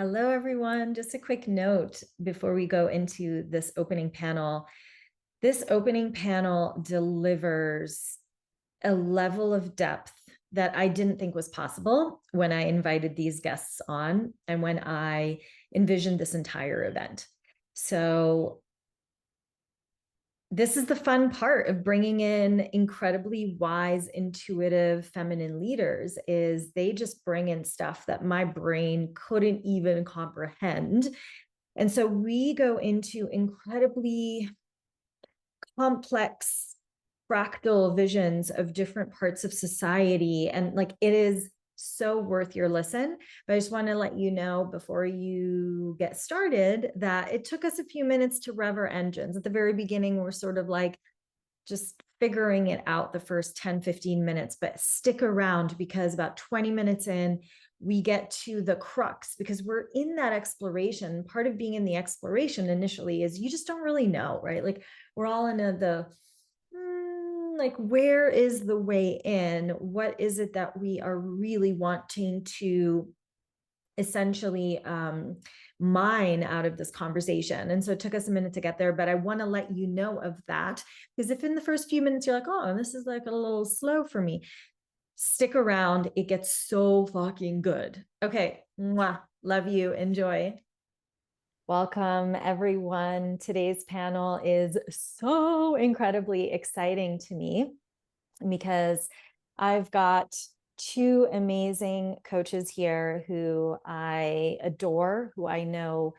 Hello, everyone. Just a quick note before we go into this opening panel. This opening panel delivers a level of depth that I didn't think was possible when I invited these guests on and when I envisioned this entire event. So this is the fun part of bringing in incredibly wise, intuitive, feminine leaders is they just bring in stuff that my brain couldn't even comprehend. And so we go into incredibly complex fractal visions of different parts of society. And like it is so worth your listen. But I just want to let you know before you get started that it took us a few minutes to rev our engines. At the very beginning, we're sort of like just figuring it out the first 10, 15 minutes, but stick around because about 20 minutes in, we get to the crux because we're in that exploration. Part of being in the exploration initially is you just don't really know, right? Like we're all in like, where is the way in? What is it that we are really wanting to essentially mine out of this conversation? And so it took us a minute to get there, but I want to let you know of that because if in the first few minutes you're like, oh, this is like a little slow for me, stick around. It gets so fucking good. Okay. Mwah. Love you. Enjoy. Welcome, everyone. Today's panel is so incredibly exciting to me because I've got two amazing coaches here who I adore, who I know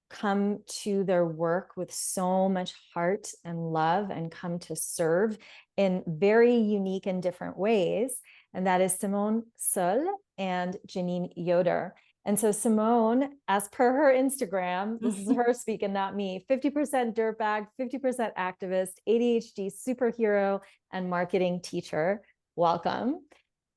come to their work with so much heart and love and come to serve in very unique and different ways. And that is Simone Seol and Jeannine Yoder. And so Simone, as per her Instagram, this is her speaking, not me, 50% dirtbag, 50% activist, ADHD superhero, and marketing teacher. Welcome.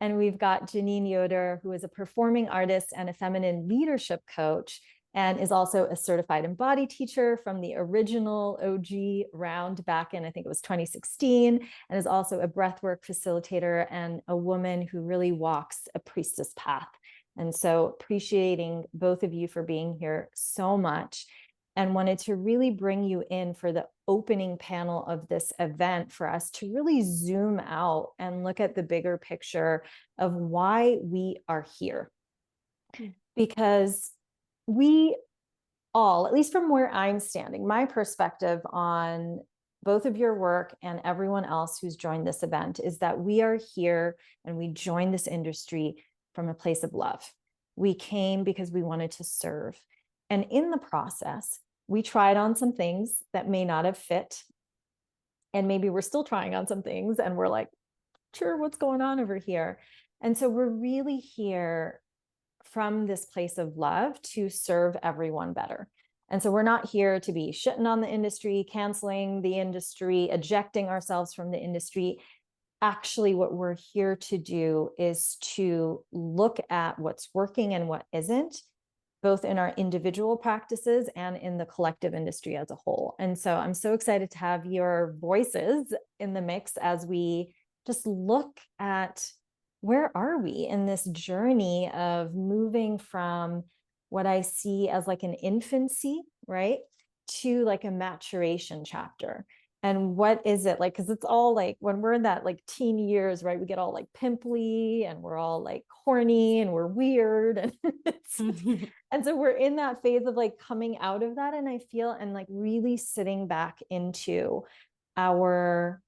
And we've got Jeannine Yoder, who is a performing artist and a feminine leadership coach, and is also a certified embodied teacher from the original OG round back in, I think it was 2016, and is also a breathwork facilitator and a woman who really walks a priestess path. And so appreciating both of you for being here so much, and wanted to really bring you in for the opening panel of this event for us to really zoom out and look at the bigger picture of why we are here. Because we all, at least from where I'm standing, my perspective on both of your work and everyone else who's joined this event is that we are here and we joined this industry from a place of love. We came because we wanted to serve. And in the process, we tried on some things that may not have fit. And maybe we're still trying on some things and we're like, sure, what's going on over here? And so we're really here from this place of love to serve everyone better. And so we're not here to be shitting on the industry, canceling the industry, ejecting ourselves from the industry. Actually, what we're here to do is to look at what's working and what isn't, both in our individual practices and in the collective industry as a whole. And so I'm so excited to have your voices in the mix as we just look at where are we in this journey of moving from what I see as like an infancy, right, to like a maturation chapter. And what is it like? Because it's all like when we're in that like teen years, right? We get all like pimply and we're all like horny and we're weird. And, and so we're in that phase of like coming out of that. And I feel and like really sitting back into our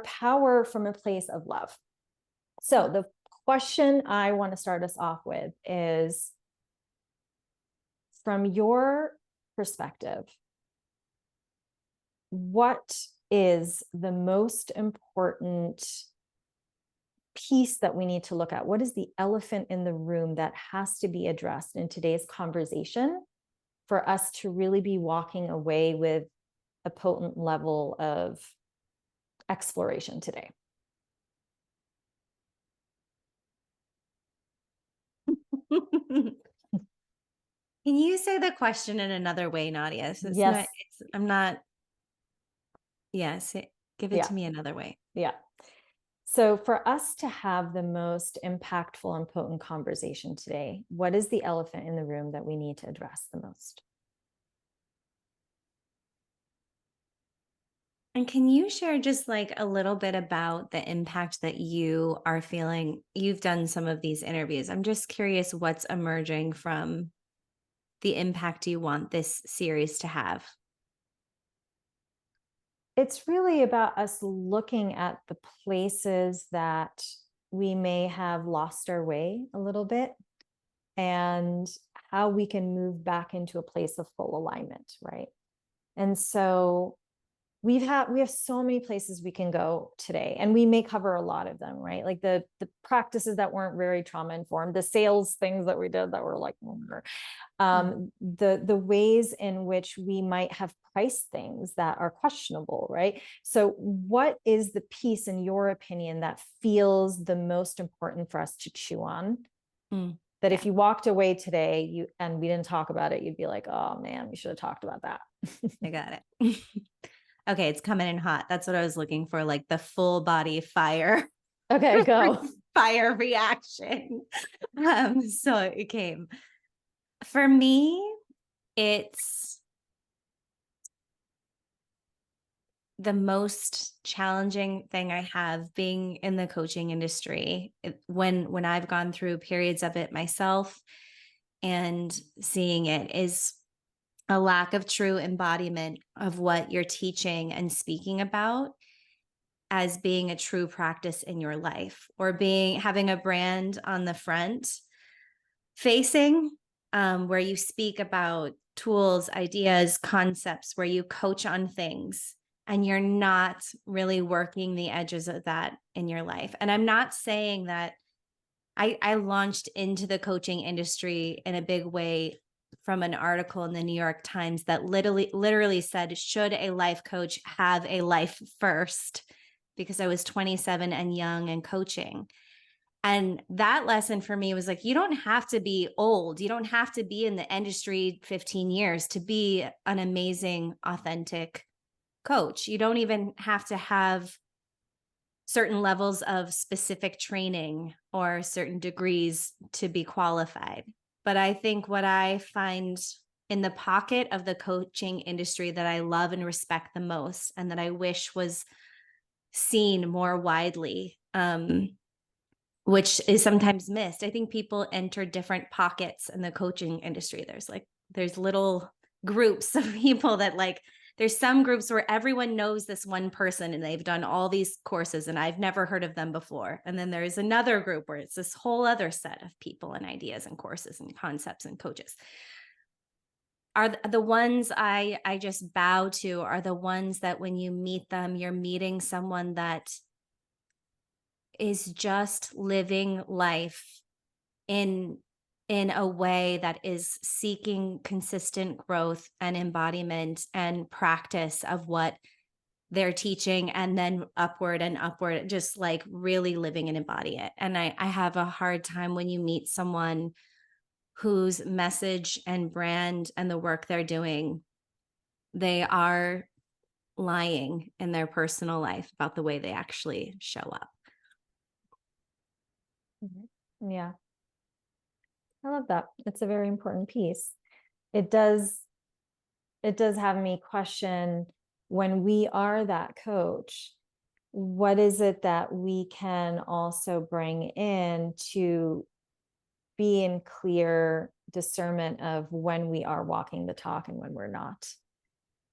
power from a place of love. So the question I want to start us off with is, from your perspective, what is the most important piece that we need to look at? What is the elephant in the room that has to be addressed in today's conversation for us to really be walking away with a potent level of exploration today? Can you say the question in another way, Nadia? So Yes. I'm not, yes, give it to me another way. Yeah. So, for us to have the most impactful and potent conversation today, what is the elephant in the room that we need to address the most? And can you share just like a little bit about the impact that you are feeling? You've done some of these interviews. I'm just curious what's emerging from the impact you want this series to have. It's really about us looking at the places that we may have lost our way a little bit and how we can move back into a place of full alignment, right? And so we have so many places we can go today, and we may cover a lot of them, right? Like the practices that weren't very trauma informed, the sales things that we did that were like the ways in which we might have priced things that are questionable, right? So what is the piece in your opinion that feels the most important for us to chew on, Mm, that yeah, if you walked away today and we didn't talk about it, you'd be like, oh man, we should have talked about that? I got it. Okay, it's coming in hot. That's what I was looking for, like the full body fire, Okay, go. fire reaction. So it came. For me, it's the most challenging thing I have being in the coaching industry. When I've gone through periods of it myself and seeing it is a lack of true embodiment of what you're teaching and speaking about as being a true practice in your life, or being having a brand on the front facing, where you speak about tools, ideas, concepts, where you coach on things and you're not really working the edges of that in your life. And I'm not saying that I launched into the coaching industry in a big way from an article in the New York Times that literally said, should a life coach have a life first? Because I was 27 and young and coaching. And that lesson for me was like, you don't have to be old. You don't have to be in the industry 15 years to be an amazing, authentic coach. You don't even have to have certain levels of specific training or certain degrees to be qualified. But I think what I find in the pocket of the coaching industry that I love and respect the most, and that I wish was seen more widely, which is sometimes missed. I think people enter different pockets in the coaching industry. There's little groups of people that like, there's some groups where everyone knows this one person and they've done all these courses and I've never heard of them before. And then there's another group where it's this whole other set of people and ideas and courses and concepts and coaches. Are the ones I just bow to are the ones that when you meet them, you're meeting someone that is just living life in a way that is seeking consistent growth and embodiment and practice of what they're teaching, and then upward and upward, just like really living and embody it. And I have a hard time when you meet someone whose message and brand and the work they're doing, they are lying in their personal life about the way they actually show up. Yeah, I love that. It's a very important piece. It does have me question, when we are that coach, what is it that we can also bring in to be in clear discernment of when we are walking the talk and when we're not?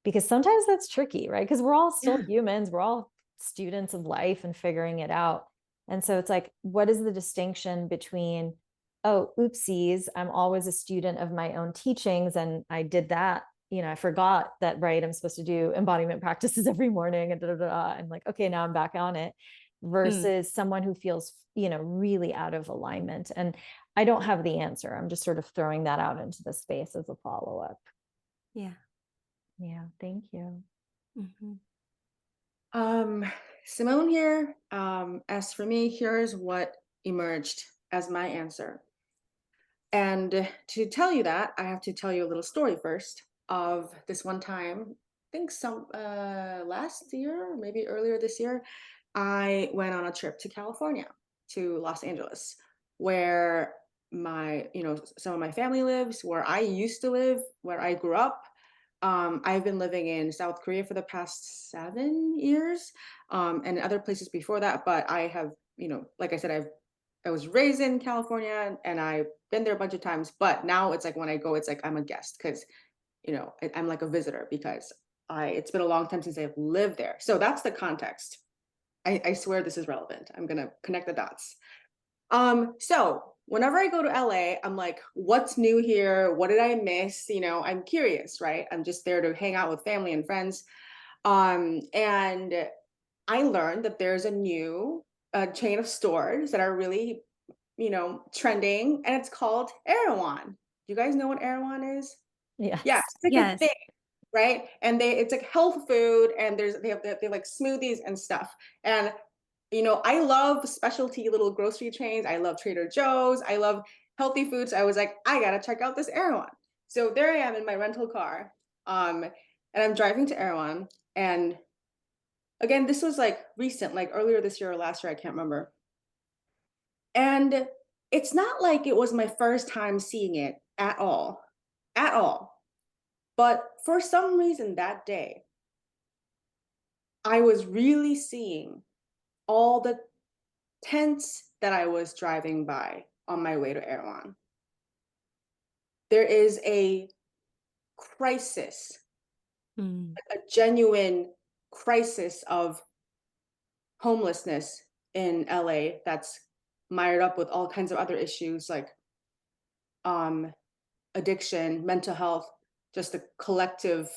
Because sometimes that's tricky, right? Because we're all still Yeah. humans, we're all students of life and figuring it out. And so it's like, what is the distinction between, oh, oopsies, I'm always a student of my own teachings and I did that, I forgot that, right? I'm supposed to do embodiment practices every morning and and like, okay, now I'm back on it, Mm, versus someone who feels, really out of alignment. And I don't have the answer. I'm just sort of throwing that out into the space as a follow-up. yeah. Yeah, thank you. Mhm. Um, Simone here. As for me, here's what emerged as my answer. And to tell you that, I have to tell you a little story first of this one time. I think some last year, or maybe earlier this year, I went on a trip to California, to Los Angeles, where some of my family lives, where I used to live, where I grew up. I've been living in South Korea for the past 7 years, and other places before that. But I have, like I said, I was raised in California and I've been there a bunch of times. But now it's like when I go, it's like I'm a guest because I'm like a visitor because it's been a long time since I've lived there. So that's the context. I swear this is relevant. I'm gonna connect the dots. So whenever I go to LA, I'm like, what's new here? What did I miss? I'm curious, right? I'm just there to hang out with family and friends. And I learned that there's a new chain of stores that are really, trending, and it's called Erewhon. You guys know what Erewhon is? Yeah, Yes. it's like a Yes. thing, right? And it's like health food, and they have like smoothies and stuff. And I love specialty little grocery chains. I love Trader Joe's. I love healthy foods. I was like, I gotta check out this Erewhon. So there I am in my rental car, and I'm driving to Erewhon. And again, this was like recent, like earlier this year or last year, I can't remember. And it's not like it was my first time seeing it at all. But for some reason that day, I was really seeing all the tents that I was driving by on my way to Erewhon. There is a crisis, Mm. a genuine crisis of homelessness in LA that's mired up with all kinds of other issues like um, addiction, mental health, just a collective,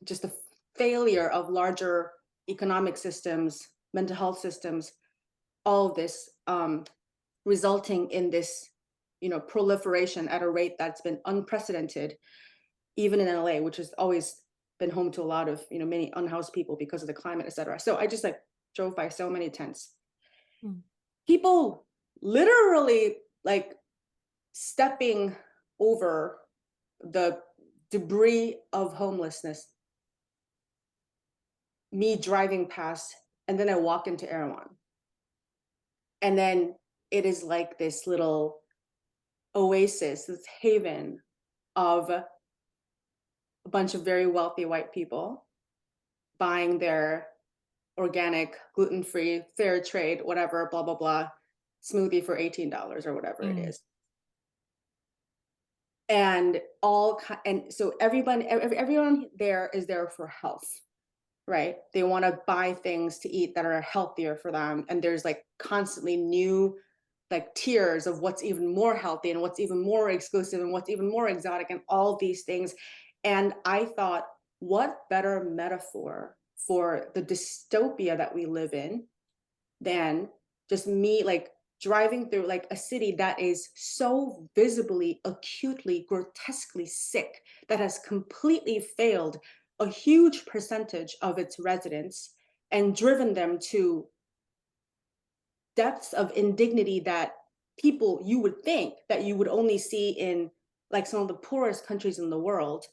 just a failure of larger economic systems, mental health systems, all of this resulting in this proliferation at a rate that's been unprecedented even in LA, which has always been home to a lot of many unhoused people because of the climate, etc. So I just like drove by so many tents, Mm. people literally like stepping over the debris of homelessness, me driving past, and then I walk into Erewhon, and then it is like this little oasis, this haven of a bunch of very wealthy white people buying their organic, gluten-free, fair trade, whatever, blah, blah, blah, smoothie for $18 or whatever it Mm. is. And and so everyone there is there for health, right? They want to buy things to eat that are healthier for them. And there's like constantly new like tiers of what's even more healthy and what's even more exclusive and what's even more exotic and all these things. And I thought, what better metaphor for the dystopia that we live in than just me like driving through like a city that is so visibly, acutely, grotesquely sick, that has completely failed a huge percentage of its residents and driven them to depths of indignity that people you would think that you would only see in like some of the poorest countries in the world.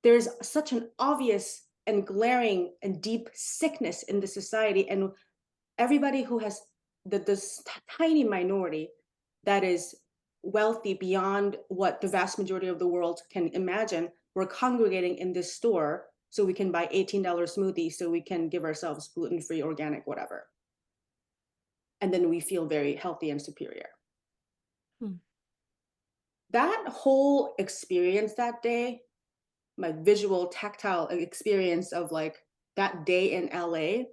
There's such an obvious and glaring and deep sickness in the society, and everybody who has this tiny minority that is wealthy beyond what the vast majority of the world can imagine, we're congregating in this store so we can buy $18 smoothies so we can give ourselves gluten-free, organic, whatever. And then we feel very healthy and superior. Mm. That whole experience that day, my visual, tactile experience of like that day in LA,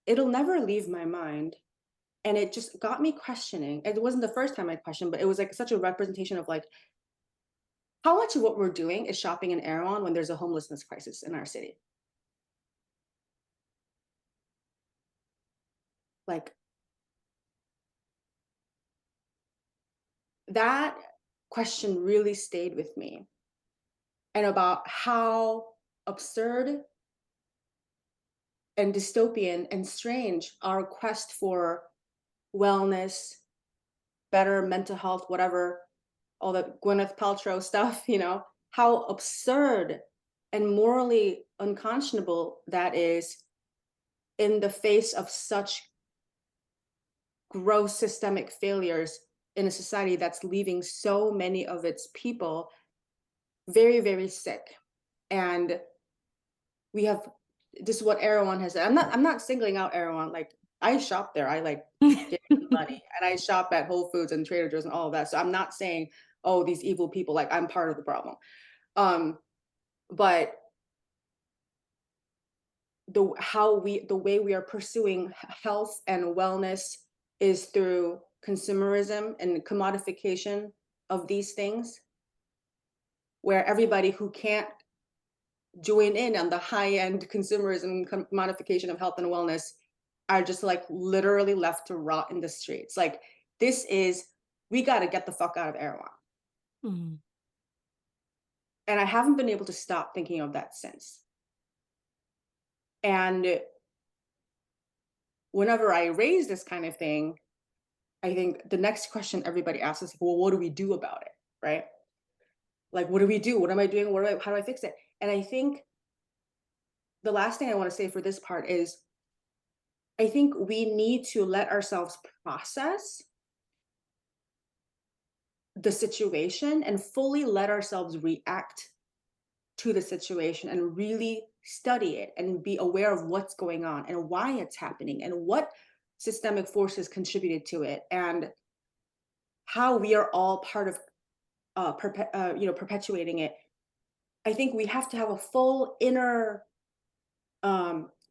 it'll never leave my mind. And it just got me questioning. It wasn't the first time I questioned, but it was like such a representation of like how much of what we're doing is shopping in Erewhon when there's a homelessness crisis in our city. Like that question really stayed with me, and about how absurd and dystopian and strange our quest for wellness, better mental health, whatever, all that Gwyneth Paltrow stuff, how absurd and morally unconscionable that is in the face of such gross systemic failures in a society that's leaving so many of its people very, very sick. And we have, this is what Erewhon has said. I'm not singling out Erewhon. Like, I shop there. I like give me money, and I shop at Whole Foods and Trader Joe's and all of that. So I'm not saying, oh, these evil people, like I'm part of the problem. But the way we are pursuing health and wellness is through consumerism and commodification of these things, where everybody who can't join in on the high-end consumerism commodification of health and wellness are just like literally left to rot in the streets. Like, we got to get the fuck out of Erewhon. Mhm. And I haven't been able to stop thinking of that since. And whenever I raise this kind of thing, I think the next question everybody asks is, well, what do we do about it? Right? Like, what do we do? What am I doing? How do I fix it? And I think the last thing I want to say for this part is, I think we need to let ourselves process the situation and fully let ourselves react to the situation and really study it and be aware of what's going on and why it's happening and what systemic forces contributed to it and how we are all part of perpetuating it. I think we have to have a full inner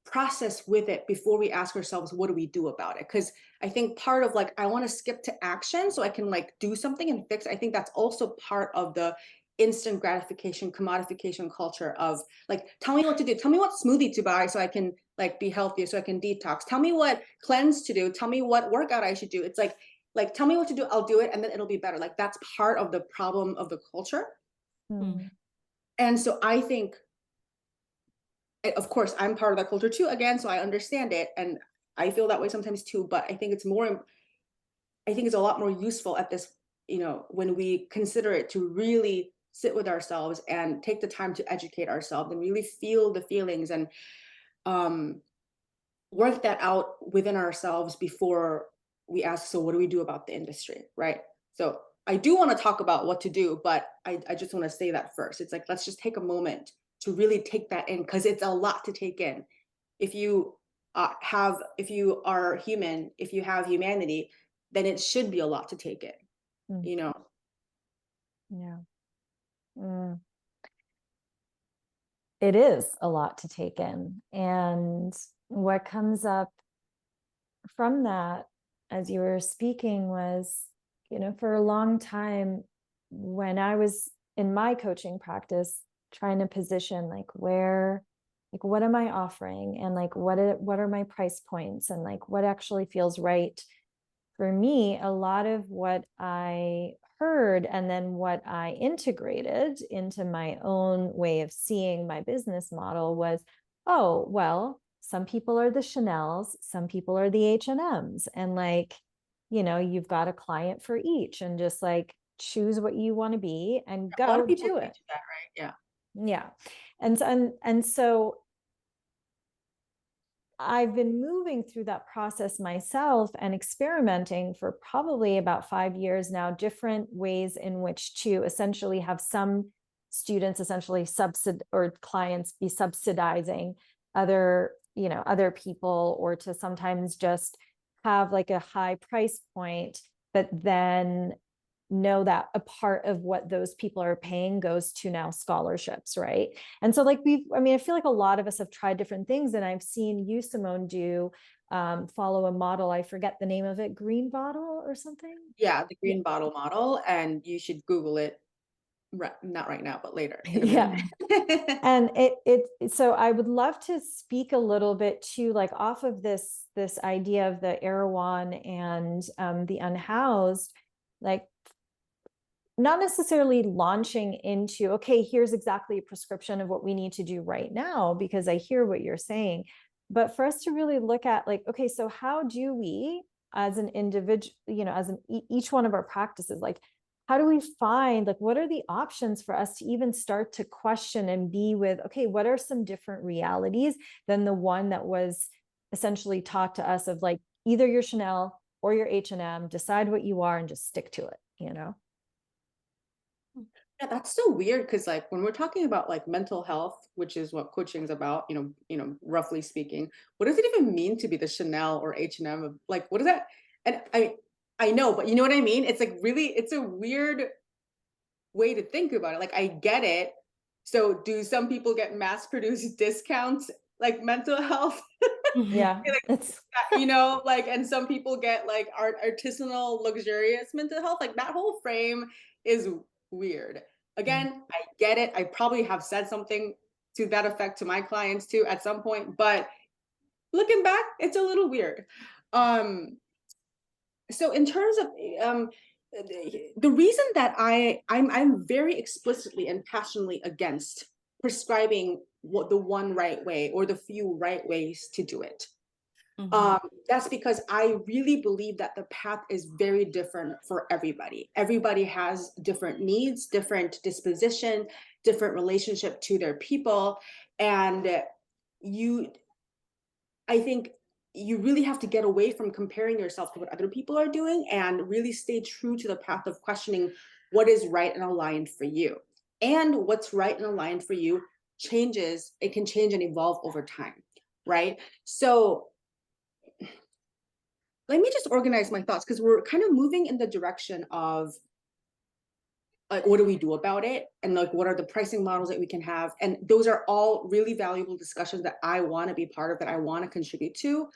process with it before we ask ourselves, what do we do about it? Because I think part of, like, I want to skip to action so I can like do something and fix it. I think that's also part of the instant gratification commodification culture of, like, tell me what to do, tell me what smoothie to buy so I can like be healthy, so I can detox, tell me what cleanse to do, tell me what workout I should do. It's like tell me what to do, I'll do it, and then it'll be better. Like, that's part of the problem of the culture. Mm. And so I think, of course, I'm part of that culture too, again, so I understand it, and I feel that way sometimes too. But I think it's a lot more useful at this, when we consider it, to really sit with ourselves and take the time to educate ourselves and really feel the feelings and work that out within ourselves before we ask, so what do we do about the industry, right? So I do want to talk about what to do, but I just want to say that first. It's like, let's just take a moment to really take that in, because it's a lot to take in. If you if you are human, if you have humanity, then it should be a lot to take in, Mm. you know? Yeah. Mm. It is a lot to take in. And what comes up from that, as you were speaking, was, for a long time, when I was in my coaching practice, trying to position like what am I offering, and like what are my price points, and like what actually feels right for me. A lot of what I heard and then what I integrated into my own way of seeing my business model was, oh, well, some people are the Chanels, some people are the H&Ms, and like, you've got a client for each, and just like choose what you want to be and A lot go of people do teach it. that, right? Yeah. Yeah. And so I've been moving through that process myself and experimenting for probably about 5 years now, different ways in which to essentially have some students essentially or clients be subsidizing other people, or to sometimes just have like a high price point, but then know that a part of what those people are paying goes to now scholarships, right? And so like I feel like a lot of us have tried different things, and I've seen you, Simone, follow a model. I forget the name of it, green bottle or something. Yeah, the Yeah. green bottle model, and you should Google it. Not right now, but later in a Yeah. minute. And so I would love to speak a little bit to, like, off of this idea of the Erewhon and the unhoused, like, not necessarily launching into, okay, here's exactly a prescription of what we need to do right now, because I hear what you're saying, but for us to really look at, like, okay, so how do we, as an individual, each one of our practices, like, how do we find, like, what are the options for us to even start to question and be with, okay, what are some different realities than the one that was essentially taught to us of, like, either you're Chanel or your H&M, decide what you are and just stick to it, you know? Yeah, that's so weird because like when we're talking about like mental health, which is what coaching is about, roughly speaking, what does it even mean to be the Chanel or H&M of like what is that? And I know, but you know what I mean? It's like really, it's a weird way to think about it. Like I get it. So do some people get mass produced discounts like mental health? Yeah, it's Like, and some people get like artisanal, luxurious mental health. Like that whole frame is weird. Again, I get it. I probably have said something to that effect to my clients too at some point, but looking back, it's a little weird. So in terms of the reason that I'm very explicitly and passionately against prescribing what the one right way or the few right ways to do it. That's because I really believe that the path is very different for everybody. Everybody has different needs, different disposition, different relationship to their people. And I think you really have to get away from comparing yourself to what other people are doing and really stay true to the path of questioning what is right and aligned for you. And what's right and aligned for you changes, it can change and evolve over time, right? So let me just organize my thoughts because we're kind of moving in the direction of like what do we do about it and like what are the pricing models that we can have, and those are all really valuable discussions that I want to be part of, that I want to contribute to.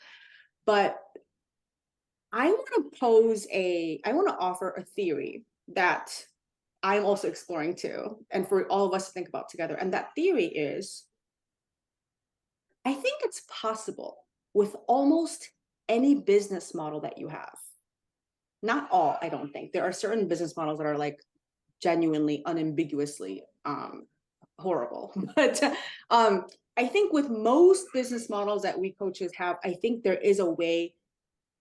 But I want to offer a theory that I'm also exploring too, and for all of us to think about together. And that theory is, I think it's possible with almost any business model that you have. Not all, I don't think. There are certain business models that are like genuinely, unambiguously horrible. But I think with most business models that we coaches have, I think there is a way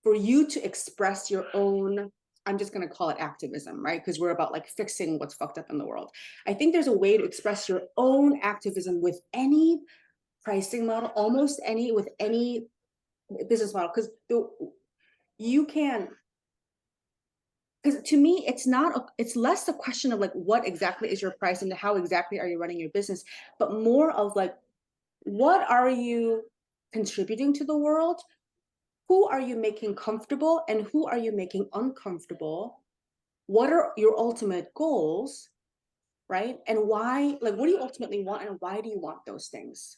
for you to express your own, I'm just going to call it activism, right? Because we're about like fixing what's fucked up in the world. I think there's a way to express your own activism with any pricing model, almost any, with any business model, because you can, because to me it's less a question of like what exactly is your price and how exactly are you running your business, but more of like what are you contributing to the world, who are you making comfortable and who are you making uncomfortable, what are your ultimate goals, right? And why, like what do you ultimately want and why do you want those things,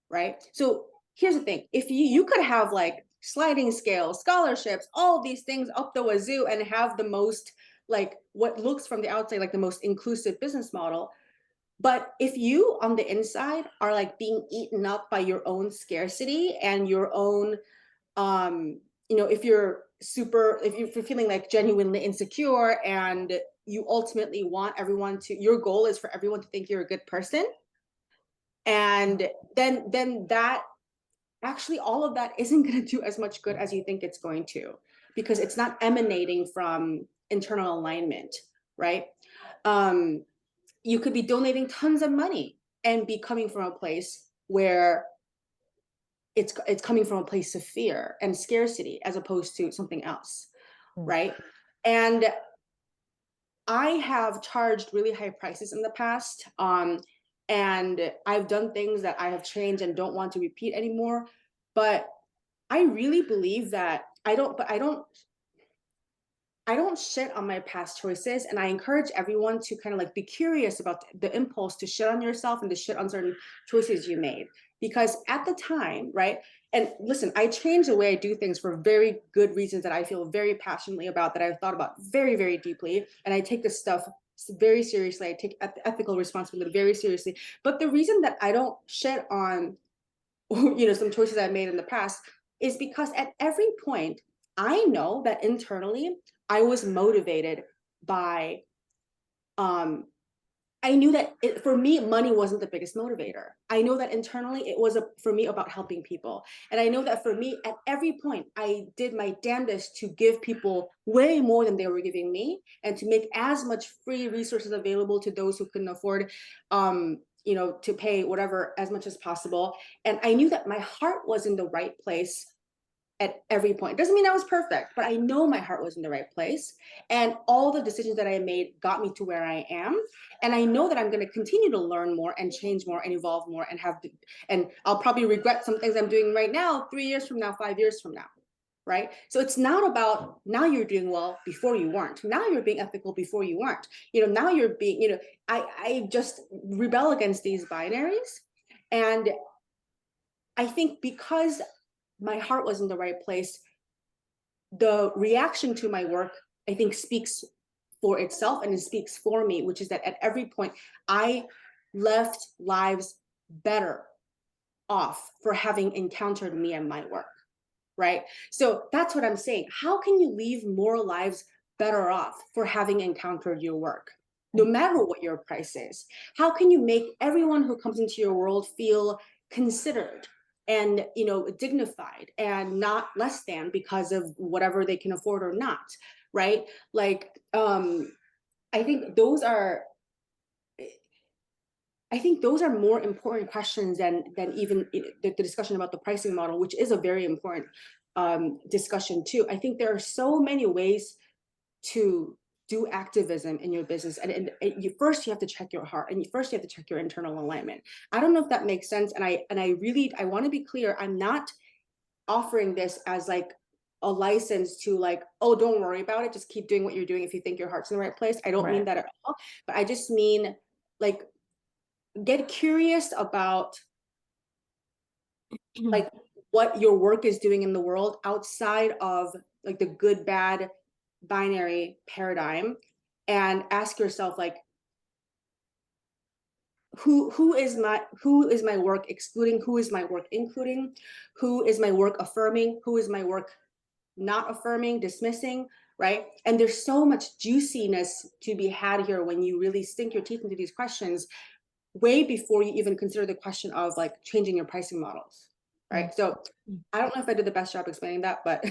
right? So here's the thing, if you could have like sliding scale scholarships, all of these things up the wazoo and have the most, like what looks from the outside like the most inclusive business model, but if you on the inside are like being eaten up by your own scarcity and your own if you're feeling like genuinely insecure and you ultimately want everyone to, your goal is for everyone to think you're a good person, and then that actually all of that isn't going to do as much good as you think it's going to, because it's not emanating from internal alignment, right? You could be donating tons of money and be coming from a place where it's coming from a place of fear and scarcity as opposed to something else, right? And I have charged really high prices in the past, and I've done things that I have changed and don't want to repeat anymore. But I really believe that I don't shit on my past choices, and I encourage everyone to kind of like be curious about the impulse to shit on yourself and to shit on certain choices you made. Because at the time, right? And listen, I changed the way I do things for very good reasons that I feel very passionately about, that I've thought about very, very deeply. And I take this stuff very seriously. I take ethical responsibility very seriously. But the reason that I don't shit on, some choices I made in the past is because at every point, I know that internally I was motivated by, I knew that for me, money wasn't the biggest motivator. I know that internally it was for me about helping people. And I know that for me, at every point, I did my damnedest to give people way more than they were giving me and to make as much free resources available to those who couldn't afford, to pay whatever as much as possible. And I knew that my heart was in the right place at every point. It doesn't mean I was perfect, but I know my heart was in the right place. And all the decisions that I made got me to where I am. And I know that I'm going to continue to learn more and change more and evolve more and I'll probably regret some things I'm doing right now, 3 years from now, 5 years from now. Right. So it's not about now you're doing well before you weren't. Now you're being ethical before you weren't. Now you're being, I just rebel against these binaries. And I think because my heart was in the right place, the reaction to my work, I think, speaks for itself, and it speaks for me, which is that at every point, I left lives better off for having encountered me and my work, right? So that's what I'm saying. How can you leave more lives better off for having encountered your work? No matter what your price is, how can you make everyone who comes into your world feel considered and dignified and not less than because of whatever they can afford or not, right? Like I think those are more important questions than even the discussion about the pricing model, which is a very important discussion too. I think there are so many ways to do activism in your business, and first you have to check your heart, and first you have to check your internal alignment. I don't know if that makes sense, and I want to be clear. I'm not offering this as like a license to like, oh, don't worry about it, just keep doing what you're doing if you think your heart's in the right place. I don't mean that at all, but I just mean like get curious about like what your work is doing in the world outside of like the good bad binary paradigm, and ask yourself like who is my work excluding, who is my work including, who is my work affirming, who is my work not affirming, dismissing, right? And there's so much juiciness to be had here when you really sink your teeth into these questions way before you even consider the question of like changing your pricing models, right? So I don't know if I did the best job explaining that, but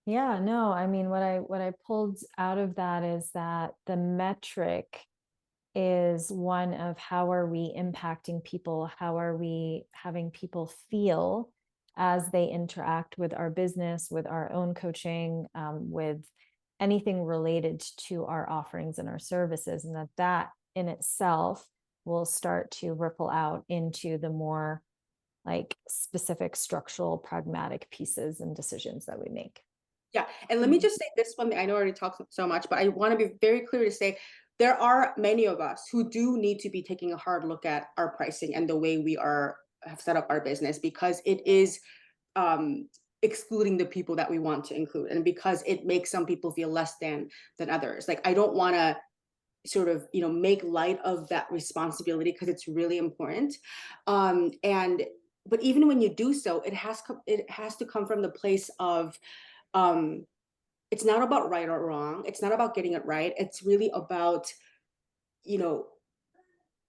Yeah, no, I mean, what I pulled out of that is that the metric is one of how are we impacting people? How are we having people feel as they interact with our business, with our own coaching, with anything related to our offerings and our services, and that in itself will start to ripple out into the more like specific structural pragmatic pieces and decisions that we make. yeah. And let me just say this one thing. I know I already talked so much, but I want to be very clear to say there are many of us who do need to be taking a hard look at our pricing and the way we have set up our business, because it is excluding the people that we want to include, and because it makes some people feel less than others. Like I don't want to sort of make light of that responsibility, because it's really important. But even when you do so, it has to come from the place of it's not about right or wrong. It's not about getting it right. It's really about,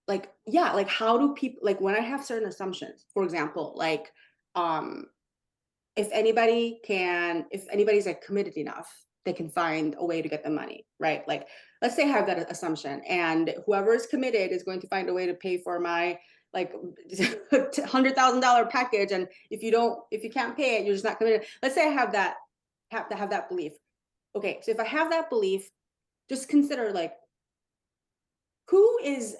like, yeah, like how do people, like when I have certain assumptions, for example, like, if anybody's like committed enough, they can find a way to get the money, right? Like, let's say I have that assumption, and whoever is committed is going to find a way to pay for my like $100,000 package. And if you can't pay it, you're just not committed. Let's say I have that belief. Okay, so if I have that belief, just consider like who is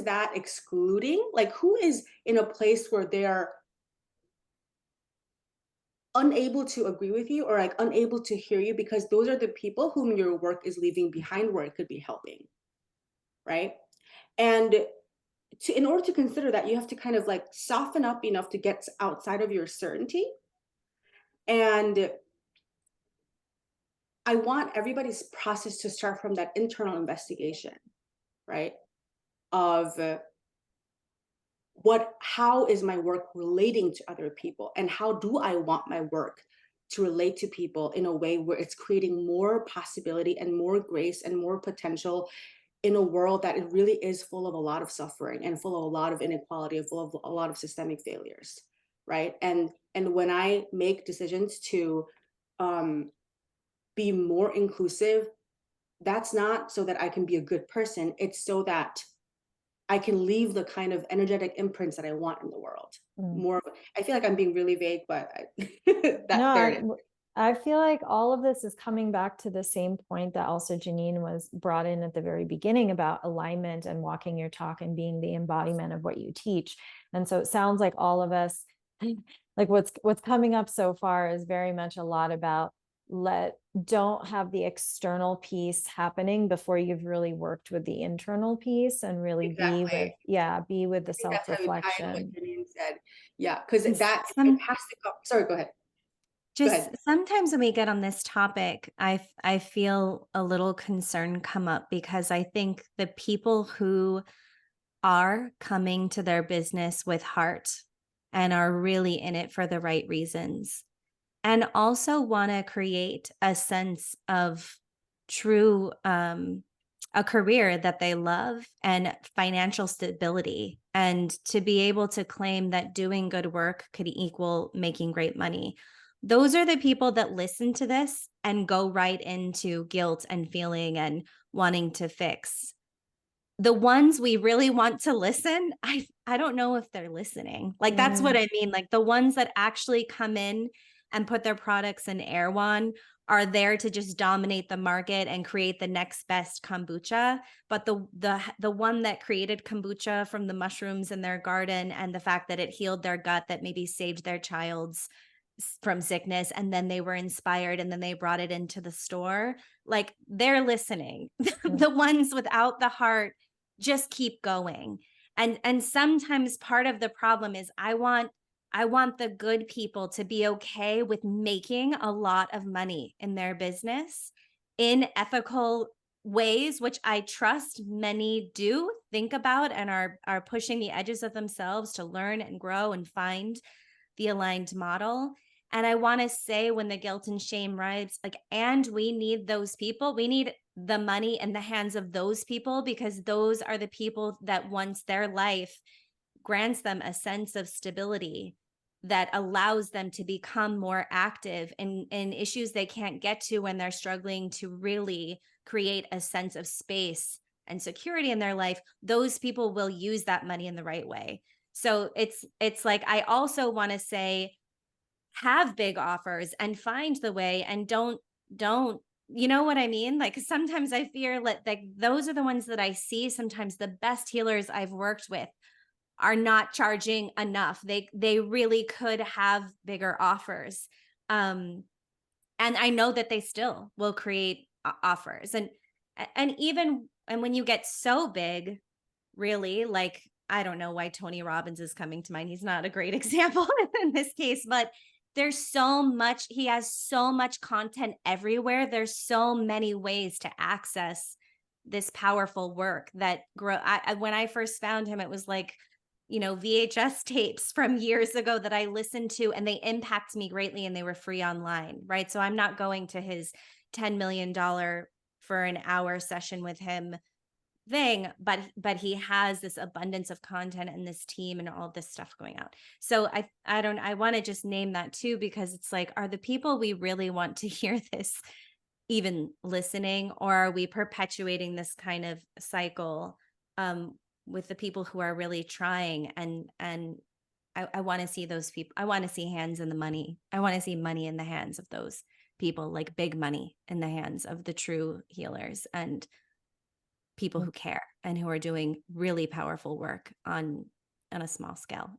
that excluding? Like who is in a place where they're unable to agree with you, or like unable to hear you, because those are the people whom your work is leaving behind where it could be helping, right? And in order to consider that, you have to kind of like soften up enough to get outside of your certainty. And I want everybody's process to start from that internal investigation, right? Of how is my work relating to other people, and how do I want my work to relate to people in a way where it's creating more possibility and more grace and more potential in a world that it really is full of a lot of suffering and full of a lot of inequality and full of a lot of systemic failures, right? And when I make decisions to be more inclusive, that's not so that I can be a good person. It's so that I can leave the kind of energetic imprints that I want in the world. Mm. More, I feel like I'm being really vague, but No, there it is. I feel like all of this is coming back to the same point that also Jeannine was brought in at the very beginning about alignment and walking your talk and being the embodiment of what you teach. And so it sounds like all of us, like what's coming up so far is very much a lot about don't have the external piece happening before you've really worked with the internal piece and really be Exactly. with the I think that's how you tie in what self-reflection. Jeannine said. Yeah, because And that it some has to go. Sorry, go ahead. Go just ahead. sometimes when we get on this topic, I feel a little concern come up because I think the people who are coming to their business with heart and are really in it for the right reasons, and also want to create a sense of true a career that they love and financial stability, and to be able to claim that doing good work could equal making great money. Those are the people that listen to this and go right into guilt and feeling and wanting to fix. The ones we really want to listen, I don't know if they're listening. Like, that's what I mean. Like, the ones that actually come in and put their products in Erewhon are there to just dominate the market and create the next best kombucha. But the one that created kombucha from the mushrooms in their garden and the fact that it healed their gut, that maybe saved their child's from sickness, and then they were inspired and then they brought it into the store, like, they're listening. The ones without the heart just keep going. And sometimes part of the problem is I want the good people to be okay with making a lot of money in their business in ethical ways, which I trust many do think about and are pushing the edges of themselves to learn and grow and find the aligned model. And I want to say, when the guilt and shame rides, like, and we need those people, we need the money in the hands of those people, because those are the people that once their life grants them a sense of stability that allows them to become more active in issues they can't get to when they're struggling to really create a sense of space and security in their life. Those people will use that money in the right way. So it's like, I also want to say, have big offers and find the way, and don't, you know what I mean? Like, sometimes I fear like those are the ones that I see. Sometimes the best healers I've worked with are not charging enough. They really could have bigger offers. And I know that they still will create offers. And even, and when you get so big, really, like, I don't know why Tony Robbins is coming to mind. He's not a great example in this case, but there's so much, he has so much content everywhere. There's so many ways to access this powerful work that grow. When I first found him, it was like, VHS tapes from years ago that I listened to, and they impact me greatly, and they were free online, right? So I'm not going to his $10 million for an hour session with him thing, but he has this abundance of content and this team and all this stuff going out. So I want to just name that too, because it's like, are the people we really want to hear this even listening, or are we perpetuating this kind of cycle with the people who are really trying? And I want to see those people. I want to see hands in the money. I want to see money in the hands of those people, like big money in the hands of the true healers and people who care and who are doing really powerful work on a small scale.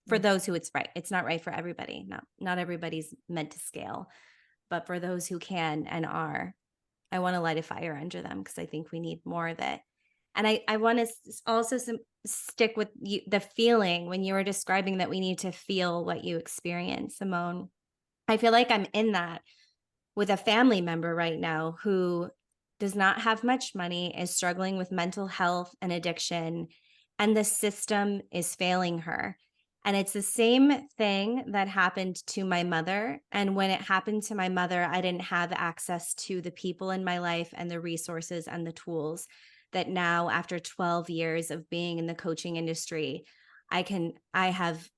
For those who it's right. It's not right for everybody. Not everybody's meant to scale, but for those who can and are, I want to light a fire under them, because I think we need more of it. And I want to also stick with the feeling when you were describing that we need to feel what you experience, Simone. I feel like I'm in that with a family member right now who does not have much money, is struggling with mental health and addiction, and the system is failing her. And it's the same thing that happened to my mother. And when it happened to my mother, I didn't have access to the people in my life and the resources and the tools that now, after 12 years of being in the coaching industry, I have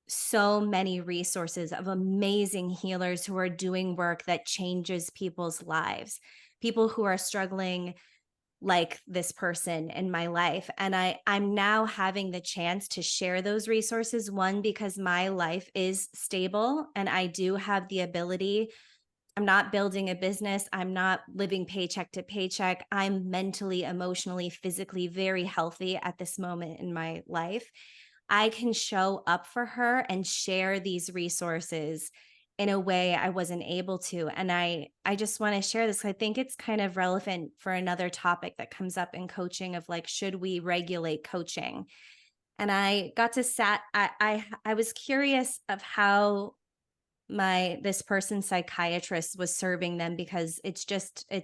so many resources of amazing healers who are doing work that changes people's lives. People who are struggling like this person in my life. And I'm now having the chance to share those resources. One, because my life is stable and I do have the ability. I'm not building a business. I'm not living paycheck to paycheck. I'm mentally, emotionally, physically very healthy at this moment in my life. I can show up for her and share these resources in a way I wasn't able to. And I just want to share this. I think it's kind of relevant for another topic that comes up in coaching of like, should we regulate coaching? And I got to I was curious of how this person's psychiatrist was serving them, because it's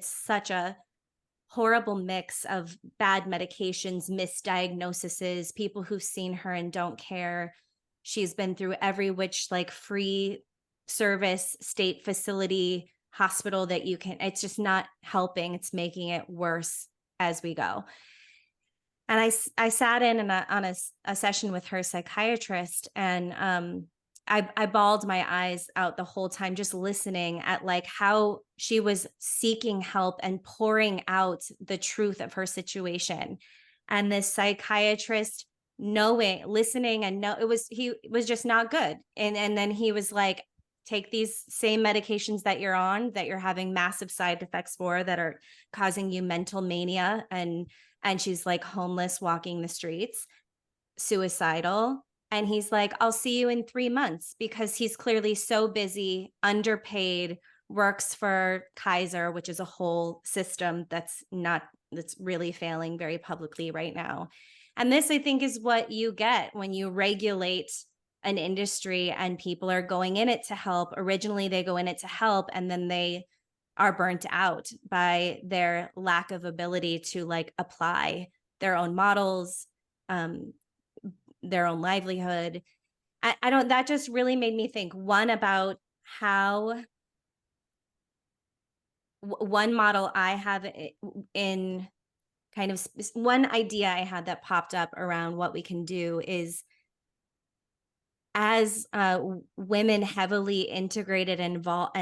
such a horrible mix of bad medications, misdiagnoses, people who've seen her and don't care. She's been through every which like free service, state facility, hospital that you can. It's just not helping. It's making it worse as we go. And I sat in on a session with her psychiatrist, and I bawled my eyes out the whole time, just listening at like how she was seeking help and pouring out the truth of her situation. And this psychiatrist listening and he was just not good. And then he was like, take these same medications that you're on, that you're having massive side effects for, that are causing you mental mania. And she's like homeless, walking the streets, suicidal. And he's like, I'll see you in 3 months, because he's clearly so busy, underpaid, works for Kaiser, which is a whole system that's really failing very publicly right now. And this, I think, is what you get when you regulate an industry and people are going in it to help. Originally, they go in it to help, and then they are burnt out by their lack of ability to like apply their own models, their own livelihood. I don't, that just really made me think, one, about how one model I have in kind of one idea I had that popped up around what we can do is, as women heavily integrated and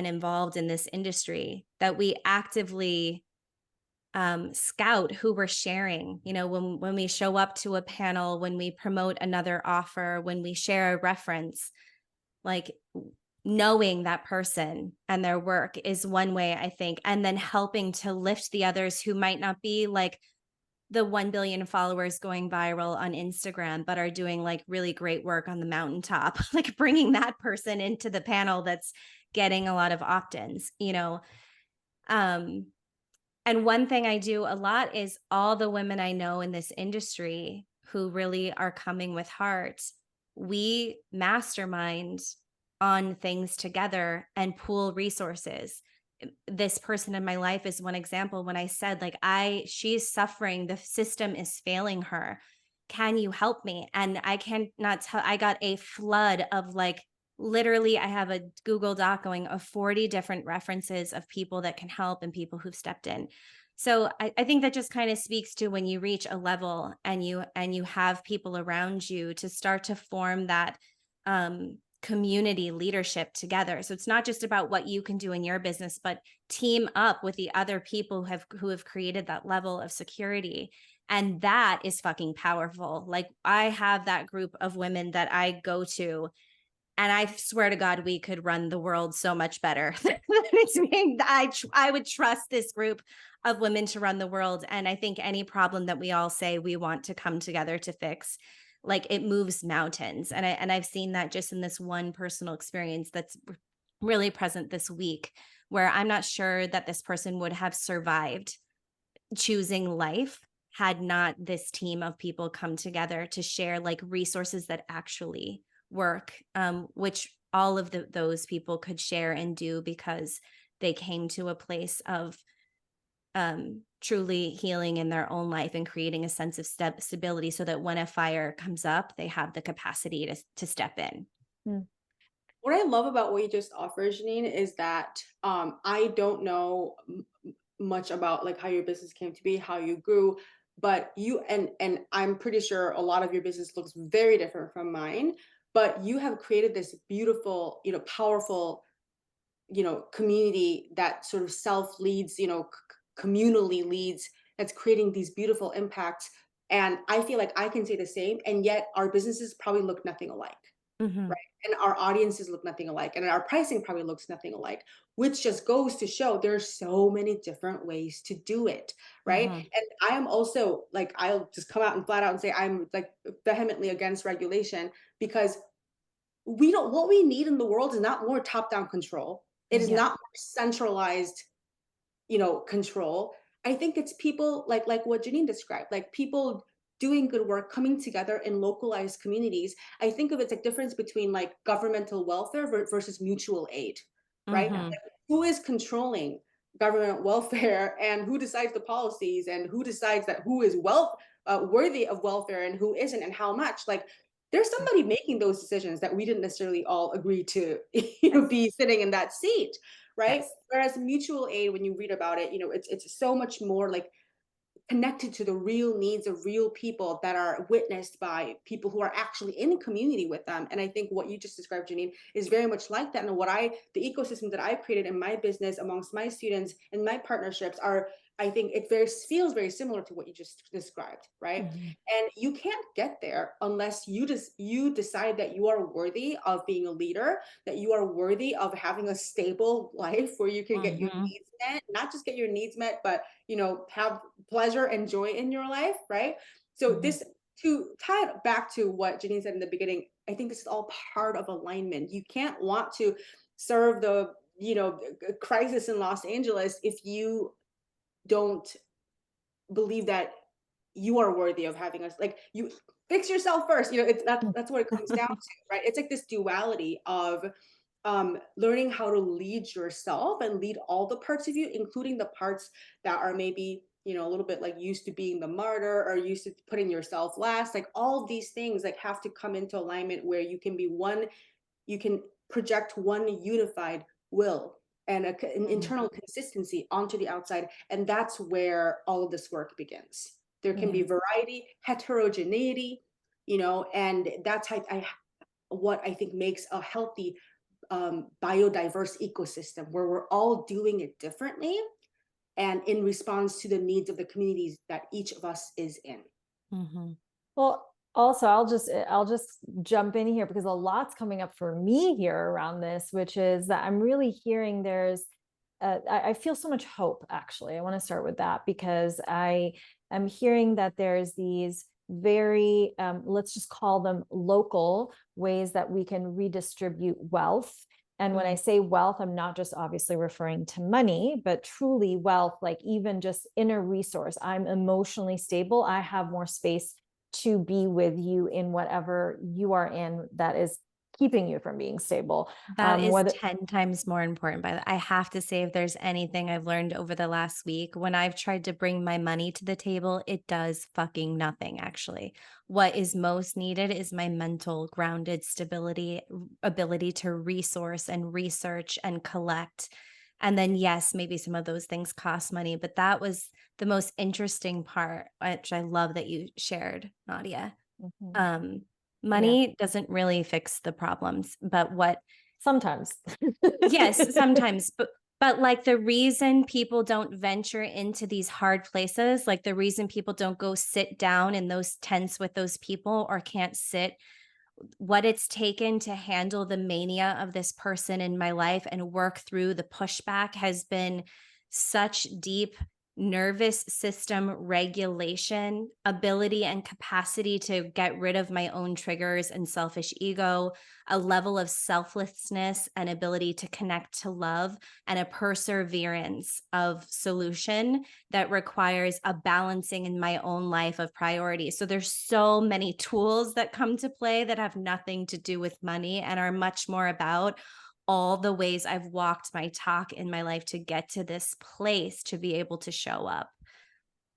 involved in this industry, that we actively scout who we're sharing. You know, when we show up to a panel, when we promote another offer, when we share a reference, like knowing that person and their work is one way, I think, and then helping to lift the others who might not be like the 1 billion followers going viral on Instagram, but are doing like really great work on the mountaintop, like bringing that person into the panel that's getting a lot of opt-ins, you know. And one thing I do a lot is, all the women I know in this industry who really are coming with heart, we mastermind on things together and pool resources. This person in my life is one example. When I said, like, she's suffering, the system is failing her. Can you help me? And I cannot tell, I got a flood of like, literally, I have a Google Doc going of 40 different references of people that can help and people who've stepped in. So I think that just kind of speaks to when you reach a level and you have people around you to start to form that community leadership together. So it's not just about what you can do in your business, but team up with the other people who have created that level of security. And that is fucking powerful. Like, I have that group of women that I go to, and I swear to God, we could run the world so much better. I would trust this group of women to run the world. And I think any problem that we all say we want to come together to fix, like, it moves mountains. And I've seen that just in this one personal experience that's really present this week, where I'm not sure that this person would have survived choosing life had not this team of people come together to share like resources that actually work, which all of those people could share and do because they came to a place of truly healing in their own life and creating a sense of stability, so that when a fire comes up, they have the capacity to step in. What I love about what you just offered, Jeannine, is that I don't know much about like how your business came to be, how you grew, but you and I'm pretty sure a lot of your business looks very different from mine, but you have created this beautiful, powerful, community that sort of self leads, communally leads that's creating these beautiful impacts. And I feel like I can say the same, and yet our businesses probably look nothing alike. Mhm. Right. And our audiences look nothing alike, and our pricing probably looks nothing alike, which just goes to show there's so many different ways to do it. Right. Mhm. And I am also like, I'll just come out and flat out and say I'm like vehemently against regulation, because we don't, what we need in the world is not more top-down control. It is Yeah. not more centralized, control. I think it's people like what Jeannine described, like people doing good work, coming together in localized communities. I think of it's a difference between like governmental welfare versus mutual aid, right? Like, Mhm. who is controlling government welfare, and who decides the policies, and who decides that who is worthy of welfare and who isn't, and how much? Like, there's somebody making those decisions that we didn't necessarily all agree to Yes. be sitting in that seat, right? Yes. Whereas mutual aid, when you read about it, it's so much more like connected to the real needs of real people that are witnessed by people who are actually in community with them. And I think what you just described, Jeannine, is very much like that. And the ecosystem that I've created in my business amongst my students and my partnerships are, I think it feels very similar to what you just described, right? Mhm. And you can't get there unless you decide that you are worthy of being a leader, that you are worthy of having a stable life where you can get your Mhm. needs met, not just get your needs met, but have pleasure and joy in your life, right? So Mhm. this, to tie it back to what Jeannine said in the beginning, I think this is all part of alignment. You can't want to serve the crisis in Los Angeles if you don't believe that you are worthy of having us, like, you fix yourself first. It's that's what it comes down to, right? It's like this duality of learning how to lead yourself and lead all the parts of you, including the parts that are maybe a little bit like used to being the martyr or used to putting yourself last. Like, all of these things like have to come into alignment where you can project one unified will and an Mhm. internal consistency onto the outside. And that's where all of this work begins. There can be Yeah. variety, heterogeneity, and that's what I think makes a healthy biodiverse ecosystem, where we're all doing it differently and in response to the needs of the communities that each of us is in. Mhm. Well, also, I'll just jump in here because a lot's coming up for me here around this, which is that I'm really hearing I feel so much hope, actually. I want to start with that because I am hearing that there's these very, let's just call them local ways that we can redistribute wealth. And when I Mhm. say wealth, I'm not just obviously referring to money, but truly wealth, like even just inner resource. I'm emotionally stable. I have more space to be with you in whatever you are in that is keeping you from being stable. That is Whether 10 times more important. By the I have to say, if there's anything I've learned over the last week, when I've tried to bring my money to the table, it does fucking nothing, actually. What is most needed is my mental grounded stability, ability to resource and research and collect. And then, yes, maybe some of those things cost money, but that was the most interesting part, which I love that you shared, Nadia. Mhm. Um, Yeah, Money doesn't really fix the problems, but what sometimes. yes, sometimes, but like the reason people don't venture into these hard places, like the reason people don't go sit down in those tents with those people or can't sit, what it's taken to handle the mania of this person in my life and work through the pushback has been such deep nervous system regulation, ability and capacity to get rid of my own triggers and selfish ego, a level of selflessness and ability to connect to love, and a perseverance of solution that requires a balancing in my own life of priorities. So there's so many tools that come to play that have nothing to do with money and are much more about all the ways I've walked my talk in my life to get to this place to be able to show up.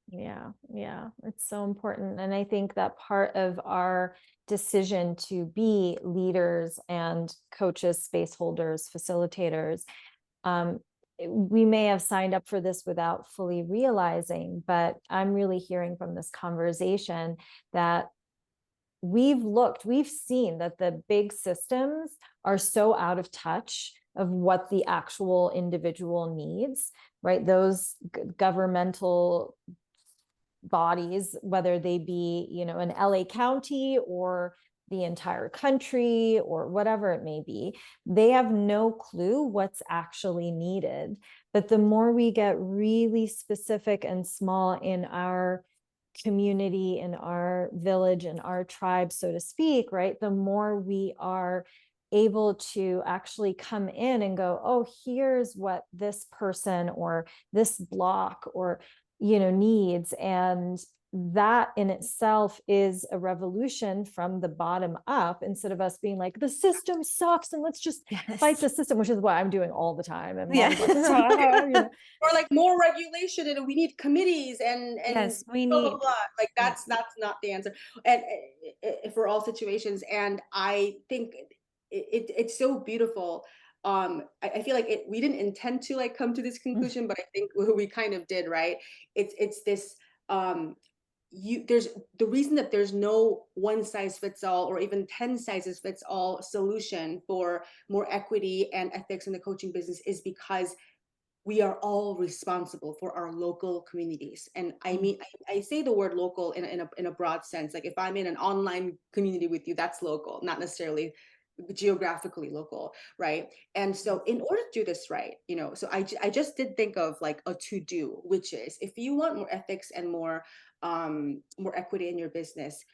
Yeah, yeah, it's so important. And I think that part of our decision to be leaders and coaches, space holders, facilitators, um, we may have signed up for this without fully realizing, but I'm really hearing from this conversation that we've seen that the big systems are so out of touch of what the actual individual needs, right? Those governmental bodies, whether they be, you know, an LA County or the entire country or whatever it may be, they have no clue what's actually needed. But the more we get really specific and small in our community, in our village, in our tribe, so to speak, right, the more we are able to actually come in and go, oh, here's what this person or this block or, you know, needs. And that in itself is a revolution from the bottom up, instead of us being like, the system sucks and let's just fight the system, which is what I'm doing all the time. And Yeah. like, you know. Or like more regulation, and we need committees and Yes, we blah, blah, need, blah. Like yeah. that's not the answer. And for all situations. And I think it's so beautiful. I feel like we didn't intend to like come to this conclusion, but I think we kind of did, right? It's this there's the reason that there's no one size fits all or even 10 sizes fits all solution for more equity and ethics in the coaching business is because we are all responsible for our local communities. And I mean, I say the word local in a broad sense. Like if I'm in an online community with you, that's local, not necessarily geographically local, right? And so in order to do this right, you know, so I just did think of like a to-do, which is if you want more ethics and more equity in your business,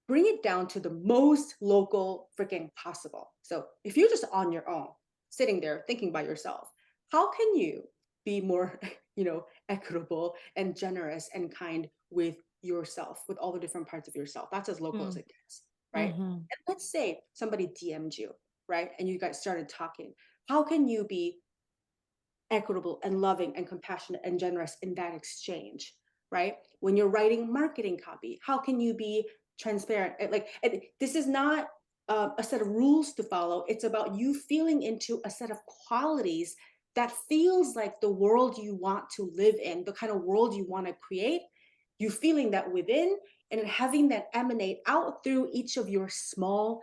bring it down to the most local freaking possible. So if you're just on your own, sitting there thinking by yourself, how can you be more, you know, equitable and generous and kind with yourself, with all the different parts of yourself? That's as local as it gets, right? And let's say somebody DM'd you, right? And you guys started talking. How can you be equitable and loving and compassionate and generous in that exchange, right? When you're writing marketing copy, how can you be transparent? And this is not a set of rules to follow. It's about you feeling into a set of qualities that feels like the world you want to live in, the kind of world you want to create. You feeling that within and having that emanate out through each of your small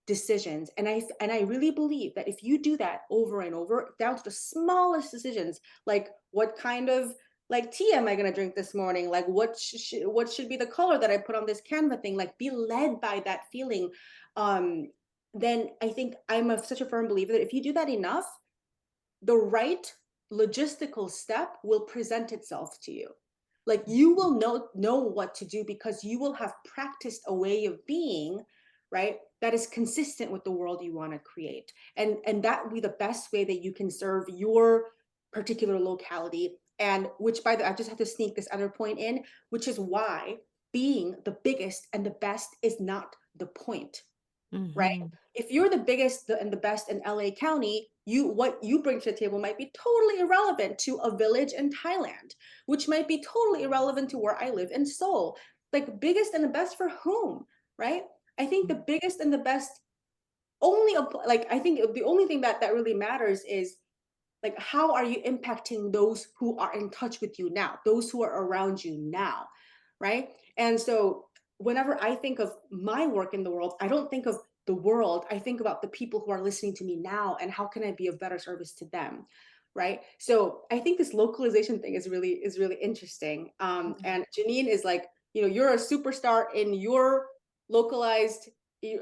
decisions. And I really believe that if you do that over and over, down to the smallest decisions, like what kind of like tea am I going to drink this morning? Like what should be the color that I put on this Canva thing? Like be led by that feeling. Then I think such a firm believer that if you do that enough, the right logistical step will present itself to you. Like you will know what to do because you will have practiced a way of being, right, that is consistent with the world you want to create. And that will be the best way that you can serve your particular locality. And which, by the way, I just have to sneak this other point in, which is why being the biggest and the best is not the point, right? If you're the biggest and the best in LA County, what you bring to the table might be totally irrelevant to a village in Thailand, which might be totally irrelevant to where I live in Seoul. Like biggest and the best for whom, right? I think the biggest and the best only like I think the only thing that really matters is like how are you impacting those who are in touch with you now, those who are around you now, right? And so whenever I think of my work in the world, I don't think of the world, I think about the people who are listening to me now and how can I be of better service to them, right? So I think this localization thing is really interesting. And Jeannine is like, you know, you're a superstar in your localized,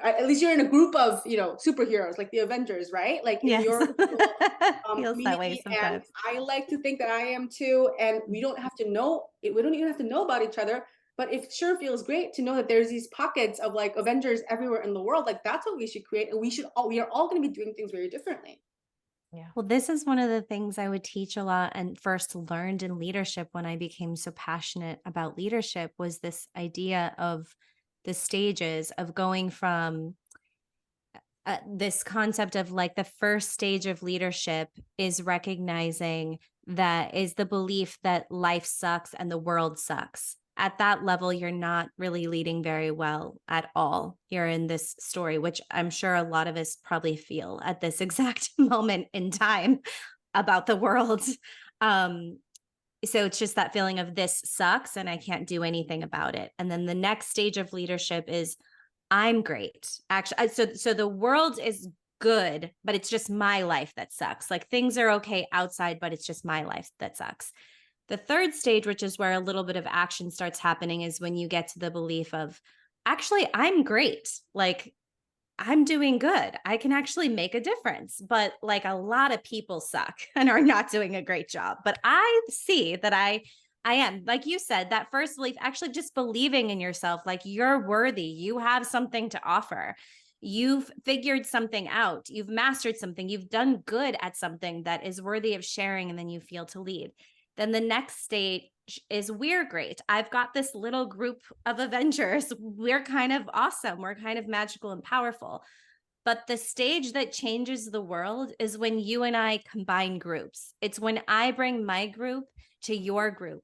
at least you're in a group of, you know, superheroes like the Avengers, right? Like in Yes. your Feels that way community. And sometimes. I like to think that I am too. And we don't have to know it, we don't even have to know about each other, but it sure feels great to know that there's these pockets of like Avengers everywhere in the world. Like that's what we should create. And we are all going to be doing things very differently. Yeah. Well, this is one of the things I would teach a lot and first learned in leadership when I became so passionate about leadership was this idea of the stages of going from this concept of like the first stage of leadership is recognizing that is the belief that life sucks and the world sucks. At that level, you're not really leading very well at all. You're in this story, which I'm sure a lot of us probably feel at this exact moment in time about the world. So it's just that feeling of this sucks and I can't do anything about it. And then the next stage of leadership is I'm great. Actually, so the world is good, but it's just my life that sucks. Like things are okay outside, but it's just my life that sucks. The third stage, which is where a little bit of action starts happening, is when you get to the belief of, actually, I'm great. Like, I'm doing good. I can actually make a difference. But like a lot of people suck and are not doing a great job. But I see that I am, like you said, that first belief, actually just believing in yourself, like you're worthy, you have something to offer. You've figured something out, you've mastered something, you've done good at something that is worthy of sharing, and then you feel to lead. Then the next stage is, we're great. I've got this little group of Avengers. We're kind of awesome. We're kind of magical and powerful. But the stage that changes the world is when you and I combine groups. It's when I bring my group to your group,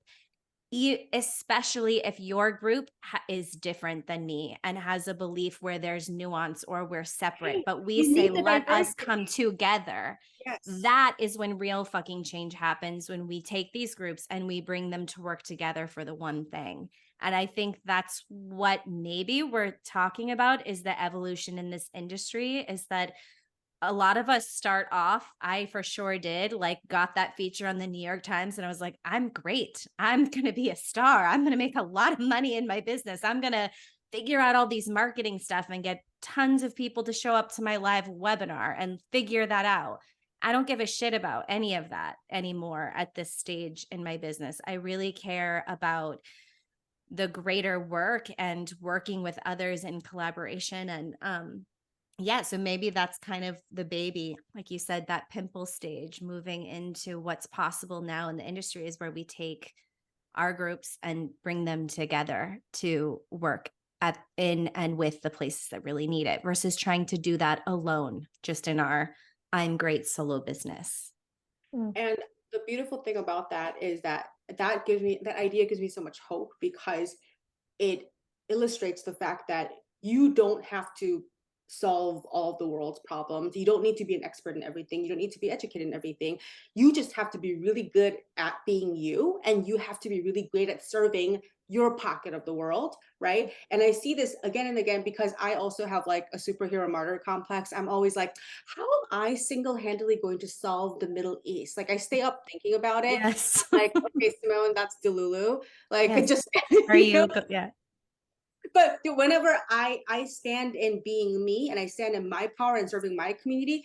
especially if your group is different than me and has a belief where there's nuance or we're separate, but we say, let us come together. Yes. That is when real fucking change happens, when we take these groups and we bring them to work together for the one thing. And I think that's what maybe we're talking about, is the evolution in this industry, is that a lot of us start off, I for sure did, like got that feature on the New York Times and I was like, I'm great. I'm going to be a star. I'm going to make a lot of money in my business. I'm going to figure out all these marketing stuff and get tons of people to show up to my live webinar and figure that out. I don't give a shit about any of that anymore at this stage in my business. I really care about the greater work and working with others in collaboration. And yeah, so maybe that's kind of the baby, like you said, that pimple stage, moving into what's possible now in the industry, is where we take our groups and bring them together to work in and with the places that really need it, versus trying to do that alone, just in our I'm great solo business. And the beautiful thing about that is that that idea gives me so much hope, because it illustrates the fact that you don't have to solve all of the world's problems. You don't need to be an expert in everything. You don't need to be educated in everything. You just have to be really good at being you, and you have to be really great at serving your pocket of the world, right? And I see this again and again, because I also have like a superhero martyr complex. I'm always like, how am I single-handedly going to solve the Middle East? Like, I stay up thinking about it. Yes. Like, okay, Simone, that's Delulu. Like, Yes. just Are you? Yeah. but whenever I stand in being me, and I stand in my power and serving my community,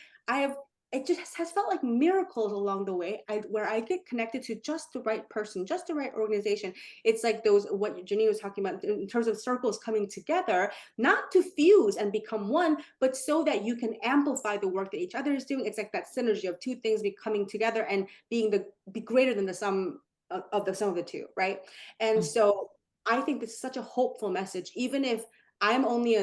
it just has felt like miracles along the way, where I get connected to just the right person, just the right organization. It's like those, what Jeannine was talking about in terms of circles coming together, not to fuse and become one, but so that you can amplify the work that each other is doing. It's like that synergy of two things coming together and be greater than the sum of the sum of the two, right? And so I think this is such a hopeful message, even if I'm only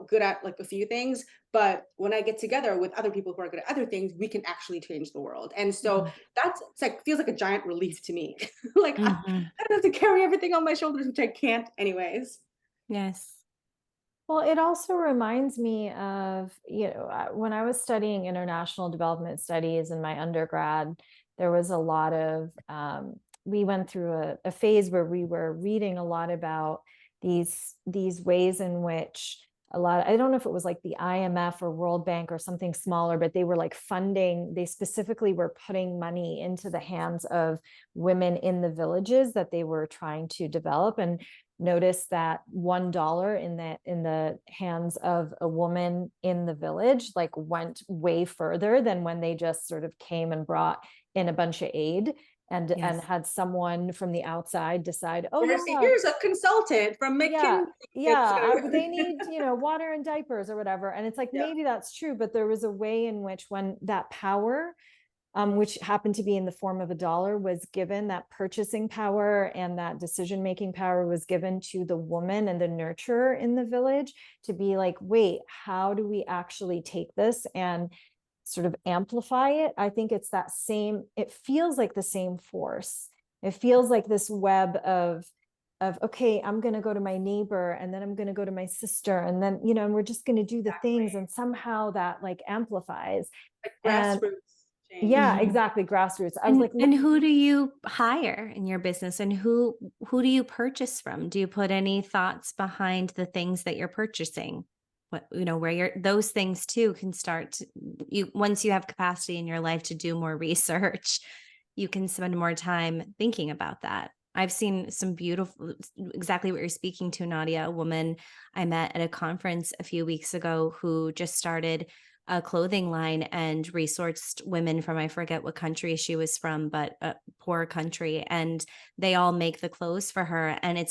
good at like a few things, but when I get together with other people who are good at other things, we can actually change the world. And so it's like, feels like a giant relief to me. Like, I don't have to carry everything on my shoulders, which I can't anyways. Yes. Well, it also reminds me of, when I was studying international development studies in my undergrad, there was a lot of, we went through a phase where we were reading a lot about these ways in which I don't know if it was like the IMF or World Bank or something smaller, but they were like funding, they specifically were putting money into the hands of women in the villages that they were trying to develop. And notice that $1 in the hands of a woman in the village like went way further than when they just sort of came and brought in a bunch of aid and had someone from the outside decide, oh yeah, here's a consultant from McKinsey. They need water and diapers or whatever. And it's like, maybe that's true, but there was a way in which, when that power, which happened to be in the form of $1, was given, that purchasing power and that decision-making power was given to the woman and the nurturer in the village, to be like, wait, how do we actually take this and sort of amplify it? I think it's it feels like the same force. It feels like this web of, okay, I'm going to go to my neighbor, and then I'm going to go to my sister, and then, and we're just going to do the things, and somehow that like amplifies. Like grassroots. Yeah, exactly. Grassroots. I was like, and who do you hire in your business, and who do you purchase from? Do you put any thoughts behind the things that you're purchasing? Where those things too can start once you have capacity in your life to do more research, you can spend more time thinking about that. I've seen some beautiful, exactly what you're speaking to, Nadia, a woman I met at a conference a few weeks ago who just started a clothing line and resourced women from, I forget what country she was from, but a poor country. And they all make the clothes for her. And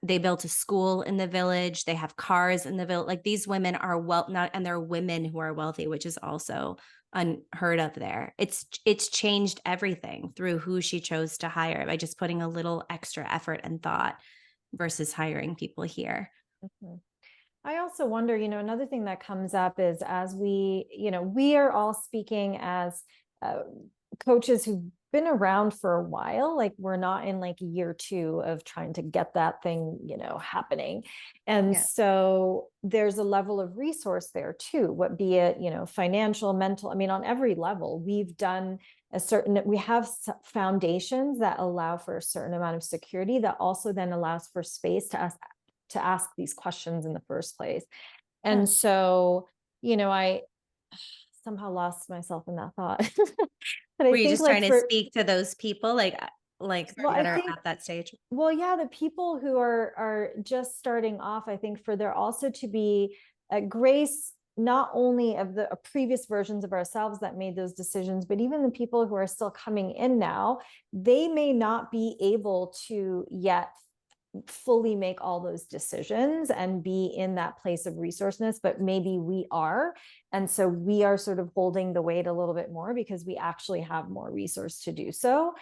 they built a school in the village. They have cars in the village. Like, these women are not, and they're women who are wealthy, which is also unheard of there. It's changed everything through who she chose to hire by just putting a little extra effort and thought versus hiring people here. Mhm. I also wonder, another thing that comes up is, as we are all speaking as coaches who've been around for a while. Like, we're not in like year 2 of trying to get that thing, happening. And Yeah. so there's a level of resource there too, what be it, financial, mental, I mean, on every level, we have foundations that allow for a certain amount of security that also then allows for space to us to ask these questions in the first place. And so, I somehow lost myself in that thought. But I Were you think, just like, trying to speak to those people well, that I are think, at that stage? well, yeah, the people who are just starting off, I think for there also to be a grace, not only of the previous versions of ourselves that made those decisions, but even the people who are still coming in now, they may not be able to yet fully make all those decisions and be in that place of resourceness, but maybe we are. And so we are sort of holding the weight a little bit more because we actually have more resource to do so.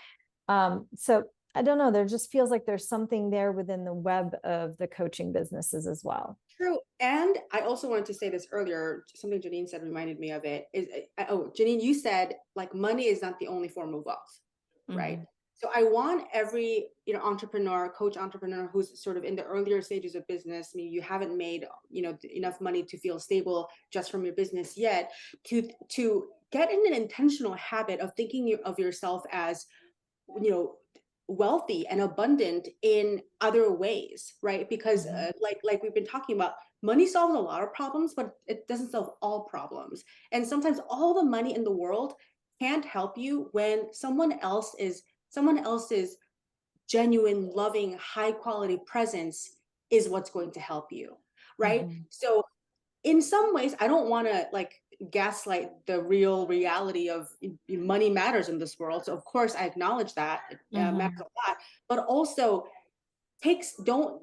So I don't know, there just feels like there's something there within the web of the coaching businesses as well. True. And I also wanted to say this earlier, something Jeannine said reminded me of it is, Jeannine, you said like money is not the only form of wealth, right? Mhm. So I want every, entrepreneur, coach entrepreneur who's sort of in the earlier stages of business, maybe you haven't made, enough money to feel stable just from your business yet, to get in an intentional habit of thinking of yourself as, wealthy and abundant in other ways, right? Because like we've been talking about, money solves a lot of problems, but it doesn't solve all problems. And sometimes all the money in the world can't help you when someone else's genuine, loving, high quality presence is what's going to help you, right? Mhm. So in some ways, I don't want to like gaslight the real reality of money matters in this world. So of course, I acknowledge that it matters a lot, but also don't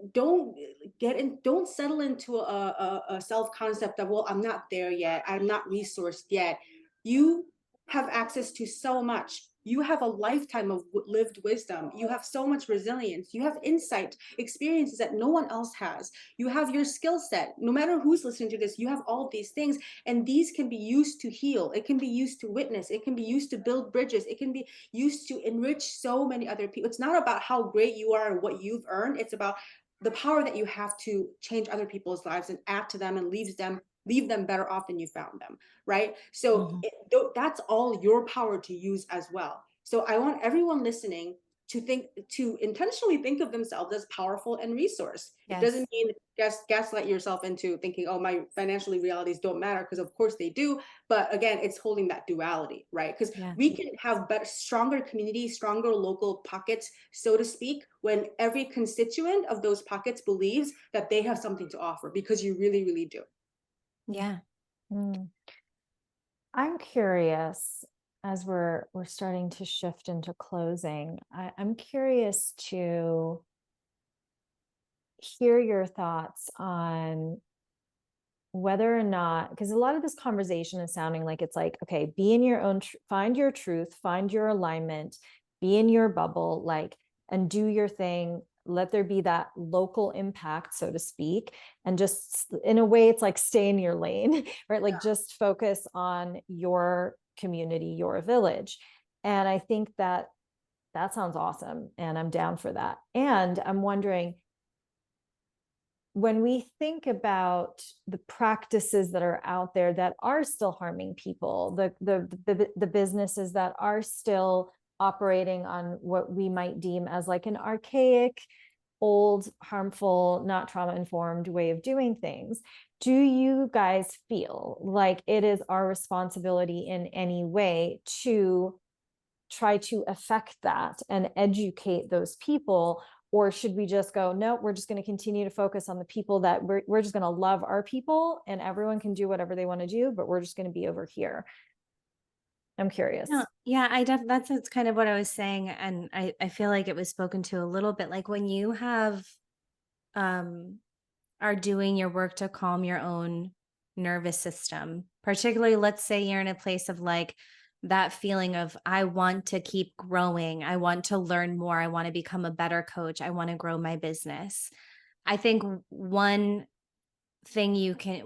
settle into a self concept of, well, I'm not there yet, I'm not resourced yet. You have access to so much. You have a lifetime of lived wisdom. You have so much resilience. You have insight, experiences that no one else has. You have your skill set. No matter who's listening to this, you have all of these things, and these can be used to heal. It can be used to witness. It can be used to build bridges. It can be used to enrich so many other people. It's not about how great you are and what you've earned. It's about the power that you have to change other people's lives and add to them and leave them better off than you found them, right? So that's all your power to use as well. So I want everyone listening to intentionally think of themselves as powerful and resourced. It Yes. doesn't mean gaslight yourself into thinking, oh, my financially realities don't matter, because of course they do. But again, it's holding that duality, right? Because Yeah. we can have better, stronger communities, stronger local pockets, so to speak, when every constituent of those pockets believes that they have something to offer, because you really, really do. Yeah. Mm. I'm curious, as we're starting to shift into closing, I'm curious to hear your thoughts on whether or not, because a lot of this conversation is sounding like it's like, okay, be in your own, find your truth, find your alignment, be in your bubble, like, and do your thing. Let there be that local impact, so to speak. And just in a way, it's like stay in your lane, right? Like just focus on your community, your village. And I think that sounds awesome. And I'm down for that. And I'm wondering, when we think about the practices that are out there that are still harming people, the businesses that are still operating on what we might deem as like an archaic, old, harmful, not trauma informed way of doing things, do you guys feel like it is our responsibility in any way to try to affect that and educate those people? Or should we just go, no, we're just going to continue to focus on the people that we're just going to love our people, and everyone can do whatever they want to do, but we're just going to be over here? I'm curious. No, yeah, that's kind of what I was saying. And I feel like it was spoken to a little bit, like when you have, are doing your work to calm your own nervous system, particularly, let's say you're in a place of like that feeling of, I want to keep growing. I want to learn more. I want to become a better coach. I want to grow my business. I think one thing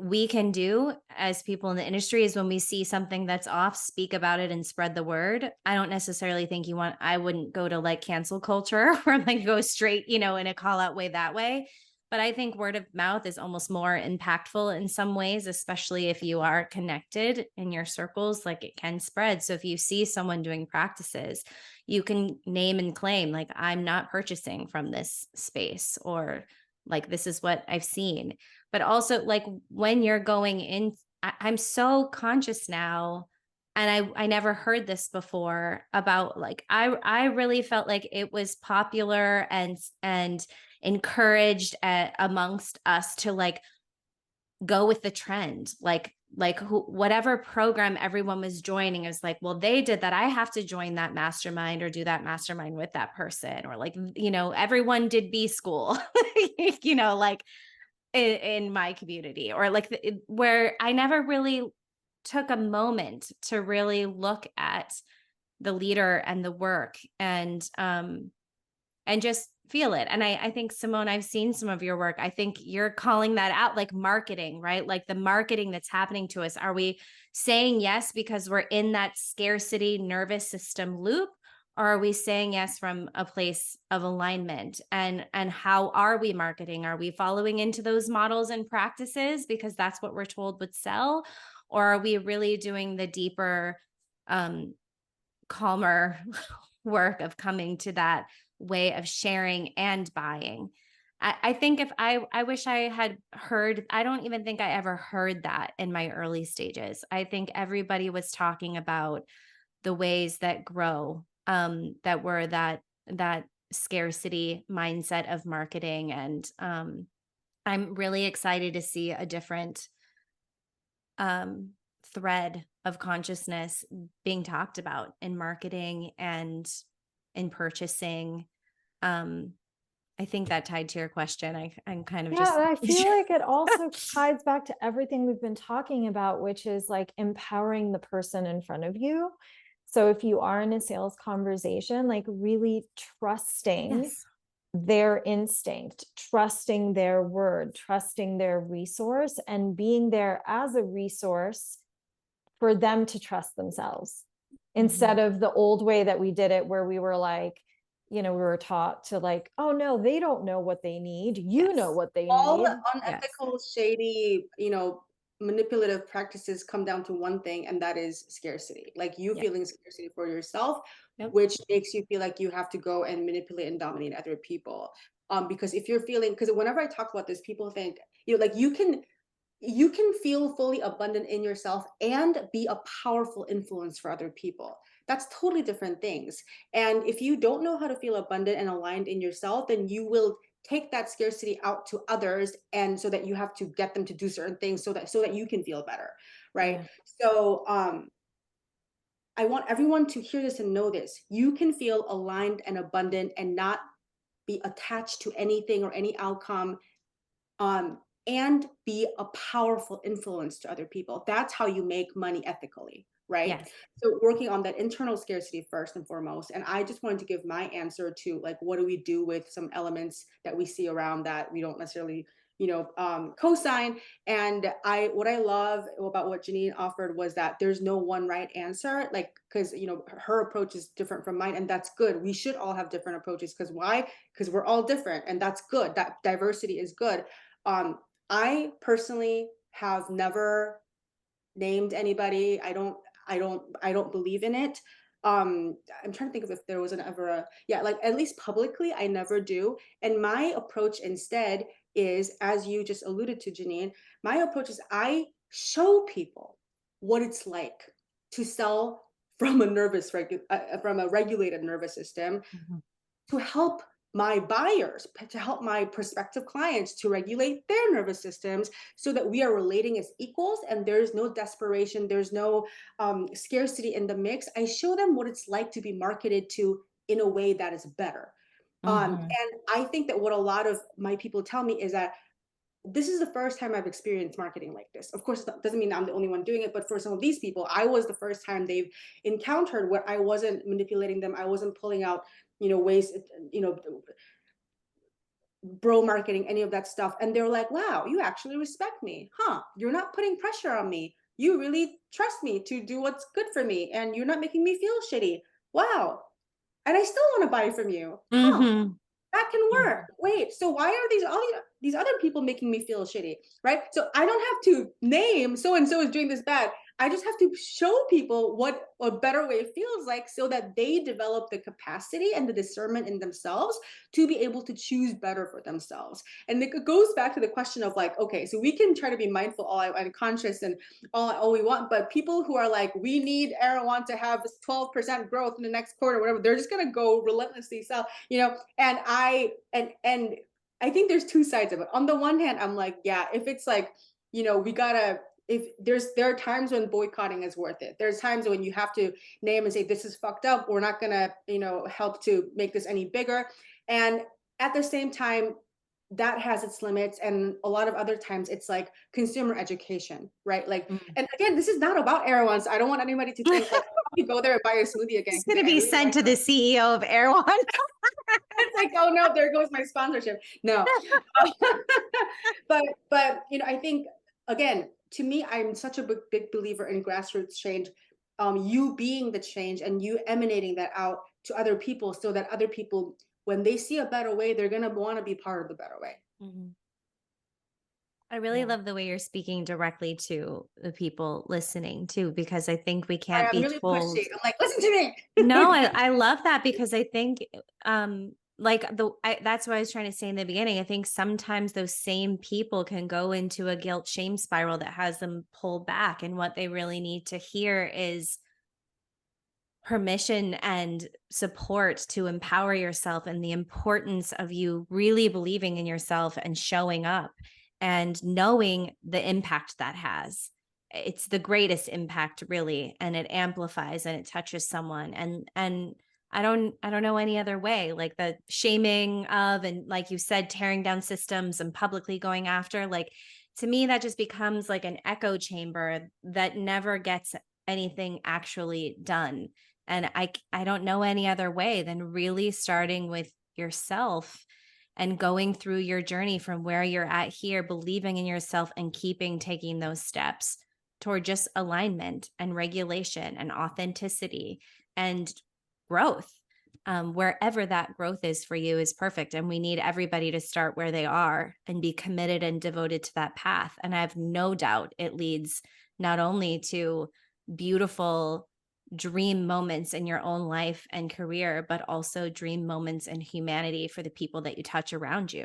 we can do as people in the industry is when we see something that's off, speak about it and spread the word. I don't necessarily think I wouldn't go to like cancel culture or like go straight, in a call out way that way. But I think word of mouth is almost more impactful in some ways, especially if you are connected in your circles, like it can spread. So if you see someone doing practices, you can name and claim, like, I'm not purchasing from this space, or like, this is what I've seen. But also, like, when you're going in, I'm so conscious now, and I never heard this before about, like, I really felt like it was popular and encouraged amongst us to like go with the trend, like whatever program everyone was joining, it was like, well, they did that, I have to join that mastermind or do that mastermind with that person, or like, everyone did B school, like in my community, or like where I never really took a moment to really look at the leader and the work and just feel it. And I think, Simone, I've seen some of your work. I think you're calling that out, like marketing, right? Like the marketing that's happening to us. Are we saying yes because we're in that scarcity nervous system loop? Or are we saying yes from a place of alignment? And how are we marketing? Are we following into those models and practices because that's what we're told would sell? Or are we really doing the deeper, calmer work of coming to that way of sharing and buying? I think if I wish I had heard, I don't even think I ever heard that in my early stages. I think everybody was talking about the ways that grow, that were that scarcity mindset of marketing. And I'm really excited to see a different thread of consciousness being talked about in marketing and in purchasing. I think that tied to your question. I'm kind of Yeah, just and I feel like it also ties back to everything we've been talking about, which is like empowering the person in front of you. So if you are in a sales conversation, like really trusting yes, their instinct, trusting their word, trusting their resource, and being there as a resource for them to trust themselves, instead of the old way that we did it, where we were like, we were taught to like, oh no, they don't know what they need, you know yes, what they All need. the yes, unethical, shady, manipulative practices come down to one thing, and that is scarcity. Like you yep, feeling scarcity for yourself, yep, which makes you feel like you have to go and manipulate and dominate other people. Because if you're feeling, because whenever I talk about this, people think, like you can feel fully abundant in yourself and be a powerful influence for other people. That's totally different things. And if you don't know how to feel abundant and aligned in yourself, then you will take that scarcity out to others, and so that you have to get them to do certain things so that you can feel better, right? yeah, So I want everyone to hear this and know this. You can feel aligned and abundant and not be attached to anything or any outcome, um, and be a powerful influence to other people. That's how you make money ethically, right? yes, So working on that internal scarcity first and foremost. And I just wanted to give my answer to like, what do we do with some elements that we see around that we don't necessarily, co-sign. And what I love about what Jeannine offered was that there's no one right answer, like, because her approach is different from mine, and that's good. We should all have different approaches. Because why? Because we're all different, and that's good. That diversity is good. um, I personally have never named anybody. I don't believe in it. I'm trying to think of if there was an ever a, yeah, like at least publicly, I never do. And my approach instead is, as you just alluded to, Jeannine, my approach is I show people what it's like to sell from a from a regulated nervous system Mhm. to help my buyers, to help my prospective clients to regulate their nervous systems so that we are relating as equals and there's no desperation, there's no scarcity in the mix. I show them what it's like to be marketed to in a way that is better. Mhm. And I think that what a lot of my people tell me is that this is the first time I've experienced marketing like this. Of course, it doesn't mean I'm the only one doing it, but for some of these people, I was the first time they've encountered where I wasn't manipulating them. I wasn't pulling out, ways, you know, bro marketing, any of that stuff. And they're like, wow, you actually respect me. Huh? You're not putting pressure on me. You really trust me to do what's good for me. And you're not making me feel shitty. Wow. And I still want to buy from you. Huh? Mhm. That can Yeah. work. Wait, so why are these other people making me feel shitty, right? So I don't have to name so and so is doing this bad. I just have to show people what a better way feels like so that they develop the capacity and the discernment in themselves to be able to choose better for themselves. And it goes back to the question of like, okay, so we can try to be mindful and conscious and all we want, but people who are like, we need Erewhon to have 12% growth in the next quarter, whatever, they're just gonna go relentlessly sell, and I think there's two sides of it. On the one hand, I'm like, yeah, if it's like, we gotta, if there are times when boycotting is worth it. There's times when you have to name and say, this is fucked up. We're not gonna, help to make this any bigger. And at the same time, that has its limits. And a lot of other times it's like consumer education, right? Like, Mm. and again, this is not about Erewhon. So I don't want anybody to think like, you go there and buy a smoothie again. It's going to I be really sent like to the CEO of Erewhon. it's like, oh no, there goes my sponsorship. No. but I think again, to me, I'm such a big believer in grassroots change. You being the change and you emanating that out to other people so that other people, when they see a better way, they're gonna want to be part of the better way. Mhm. I really Yeah. love the way you're speaking directly to the people listening too, because I think we I can't am be really told. pushy. I'm like, listen to me. No, I love that because I think that's what I was trying to say in the beginning. I think sometimes those same people can go into a guilt shame spiral that has them pull back, and what they really need to hear is permission and support to empower yourself, and the importance of you really believing in yourself and showing up and knowing the impact that has. It's the greatest impact really, and it amplifies and it touches someone. And I don't know any other way. Like the shaming of, and like you said, tearing down systems and publicly going after, like, to me that just becomes like an echo chamber that never gets anything actually done. And I don't know any other way than really starting with yourself and going through your journey from where you're at here, believing in yourself and taking those steps toward just alignment and regulation and authenticity and growth. Wherever that growth is for you is perfect. And we need everybody to start where they are and be committed and devoted to that path. And I have no doubt it leads not only to beautiful dream moments in your own life and career, but also dream moments in humanity for the people that you touch around you.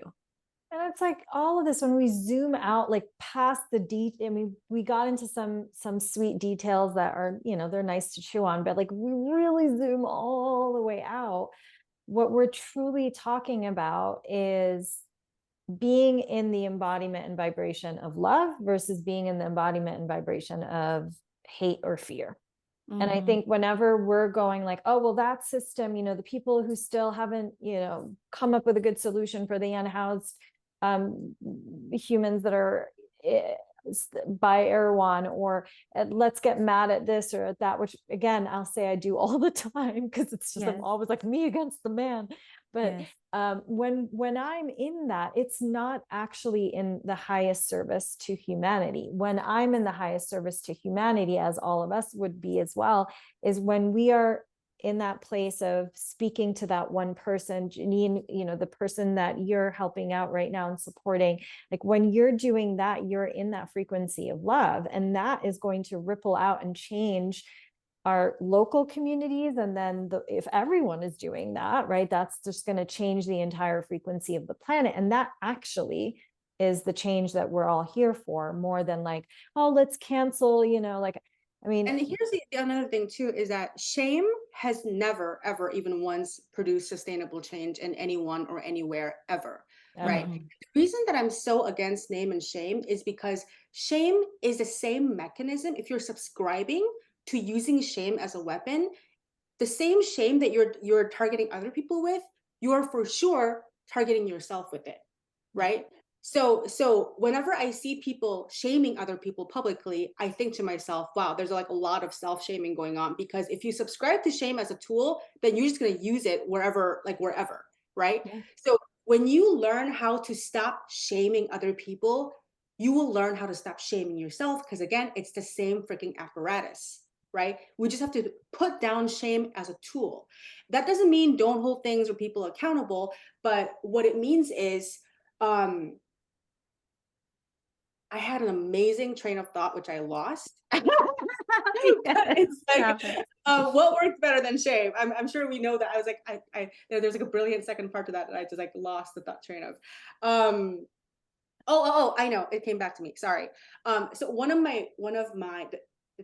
And it's like all of this when we zoom out, like past the I mean, we got into some sweet details that are, they're nice to chew on, but like we really zoom all the way out. What we're truly talking about is being in the embodiment and vibration of love versus being in the embodiment and vibration of hate or fear. And I think whenever we're going like, oh, well, that system, the people who still haven't, come up with a good solution for the unhoused humans that are by Erewhon, or let's get mad at this or at that, which again, I'll say I do all the time because it's just, I'm always like me against the man. But when I'm in that, it's not actually in the highest service to humanity. When I'm in the highest service to humanity, as all of us would be as well, is when we are in that place of speaking to that one person, Jeannine, the person that you're helping out right now and supporting. Like when you're doing that, you're in that frequency of love, and that is going to ripple out and change our local communities. And then if everyone is doing that, right, that's just going to change the entire frequency of the planet. And that actually is the change that we're all here for, more than like, oh, let's cancel, like I mean, And here's another thing too, is that shame has never, ever even once produced sustainable change in anyone or anywhere ever, right? ever. The reason that I'm so against name and shame is because shame is the same mechanism. If you're subscribing to using shame as a weapon, the same shame that you're targeting other people with, you're for sure targeting yourself with it, right? So whenever I see people shaming other people publicly, I think to myself, wow, there's like a lot of self-shaming going on, because if you subscribe to shame as a tool, then you're just going to use it wherever, like wherever, right? Yeah. So when you learn how to stop shaming other people, you will learn how to stop shaming yourself, because again, it's the same freaking apparatus, right? We just have to put down shame as a tool. That doesn't mean don't hold things or people accountable, but what it means is, um, I had an amazing train of thought, which I lost. But it's like, what works better than shame? I'm sure we know that. I was like, there's like a brilliant second part to that I just like lost the thought train of. I know, it came back to me. Sorry. So one of my the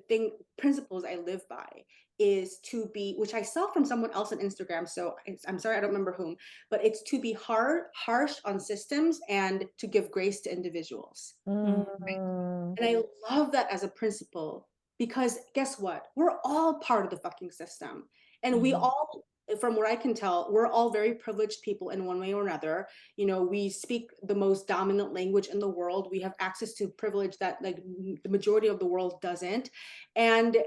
thing principles I live by is to be, which I saw from someone else on Instagram. So I'm sorry, I don't remember whom, but it's to be harsh on systems and to give grace to individuals. Mm. And I love that as a principle, because guess what? We're all part of the fucking system. And we all, from what I can tell, we're all very privileged people in one way or another. You know, we speak the most dominant language in the world. We have access to privilege that like the majority of the world doesn't. And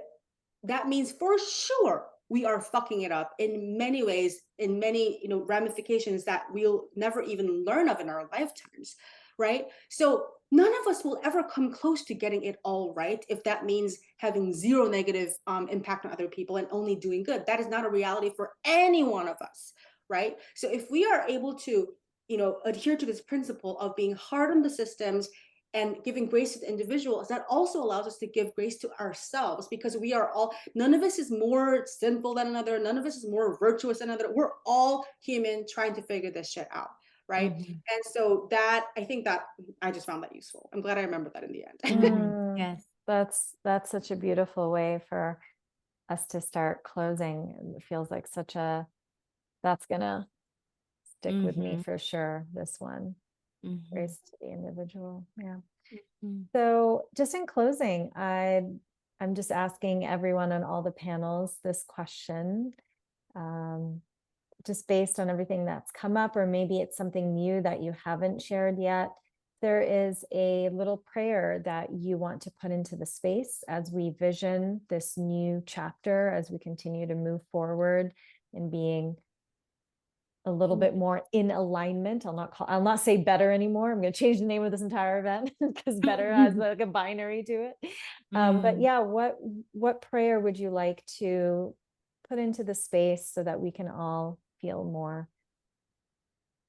that means for sure we are fucking it up in many ways, in many, you know, ramifications that we'll never even learn of in our lifetimes, right? So none of us will ever come close to getting it all right, if that means having zero negative impact on other people and only doing good. That is not a reality for any one of us, right? So if we are able to, you know, adhere to this principle of being hard on the systems and giving grace to the individuals, that also allows us to give grace to ourselves, because we are all, none of us is more sinful than another, none of us is more virtuous than another. We're all human trying to figure this shit out, right? And so that, I think that I just found that useful. I'm glad I remembered that in the end. Yes. That's such a beautiful way for us to start closing. It feels like that's gonna stick with me for sure, this one. Grace to the individual. Yeah. So just in closing, I'm just asking everyone on all the panels this question, just based on everything that's come up, or maybe it's something new that you haven't shared yet. There is a little prayer that you want to put into the space as we vision this new chapter, as we continue to move forward in being a little bit more in alignment. I'll not say better anymore. I'm going to change the name of this entire event, because better has like a binary to it. But yeah, what prayer would you like to put into the space so that we can all feel more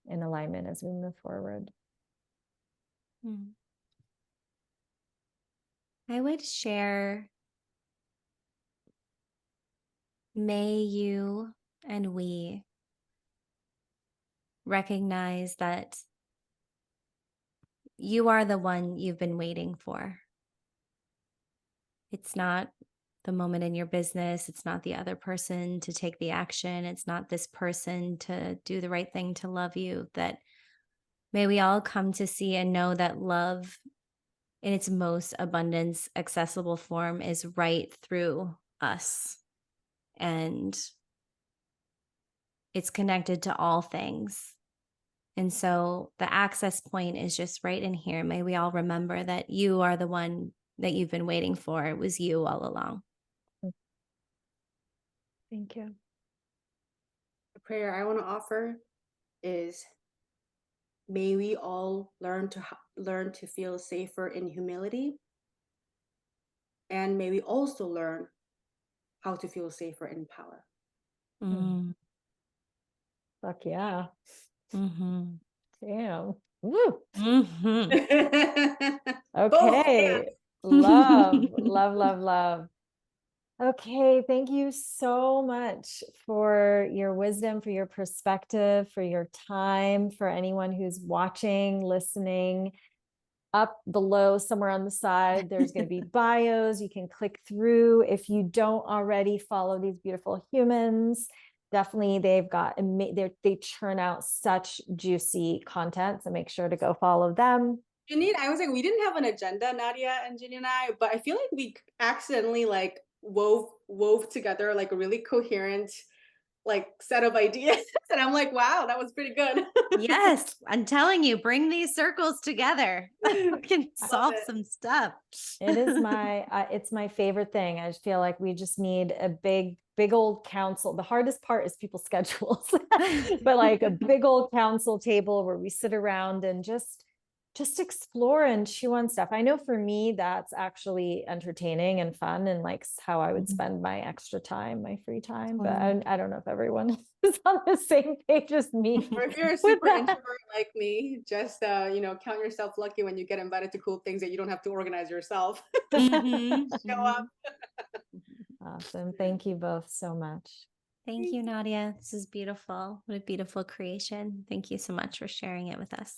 in alignment as we move forward? I would share, may you and we recognize that you are the one you've been waiting for. It's not the moment in your business. It's not the other person to take the action. It's not this person to do the right thing to love you. That may we all come to see and know that love in its most abundance, accessible form is right through us. And it's connected to all things. And so the access point is just right in here. May we all remember that you are the one that you've been waiting for. It was you all along. Thank you. The prayer I want to offer is, may we all learn to feel safer in humility, and may we also learn how to feel safer in power. Fuck yeah. Mm-hmm. Damn. Woo. Mm-hmm. Okay. Love, love, love, love. Okay, thank you so much for your wisdom, for your perspective, for your time, for anyone who's watching, listening. up below somewhere on the side, there's going to be bios. You can click through. If you don't already follow these beautiful humans, definitely they've got, they churn out such juicy content. So make sure to go follow them. Jeannine, I was like, we didn't have an agenda, Nadia and Jeannine and I, but I feel like we accidentally like wove together like a really coherent like set of ideas. And I'm like, wow, that was pretty good. Yes, I'm telling you, bring these circles together. We can solve it. some stuff. It is it's my favorite thing. I just feel like we just need a big old council. The hardest part is people's schedules, but like a big old council table where we sit around and just explore and chew on stuff. I know for me, that's actually entertaining and fun and like how I would spend my extra time, my free time. But I don't know if everyone is on the same page as me. Or if you're a super introvert like me, just count yourself lucky when you get invited to cool things that you don't have to organize yourself. Show up. Awesome. Thank you both so much. Thank you, Nadia. This is beautiful. What a beautiful creation. Thank you so much for sharing it with us.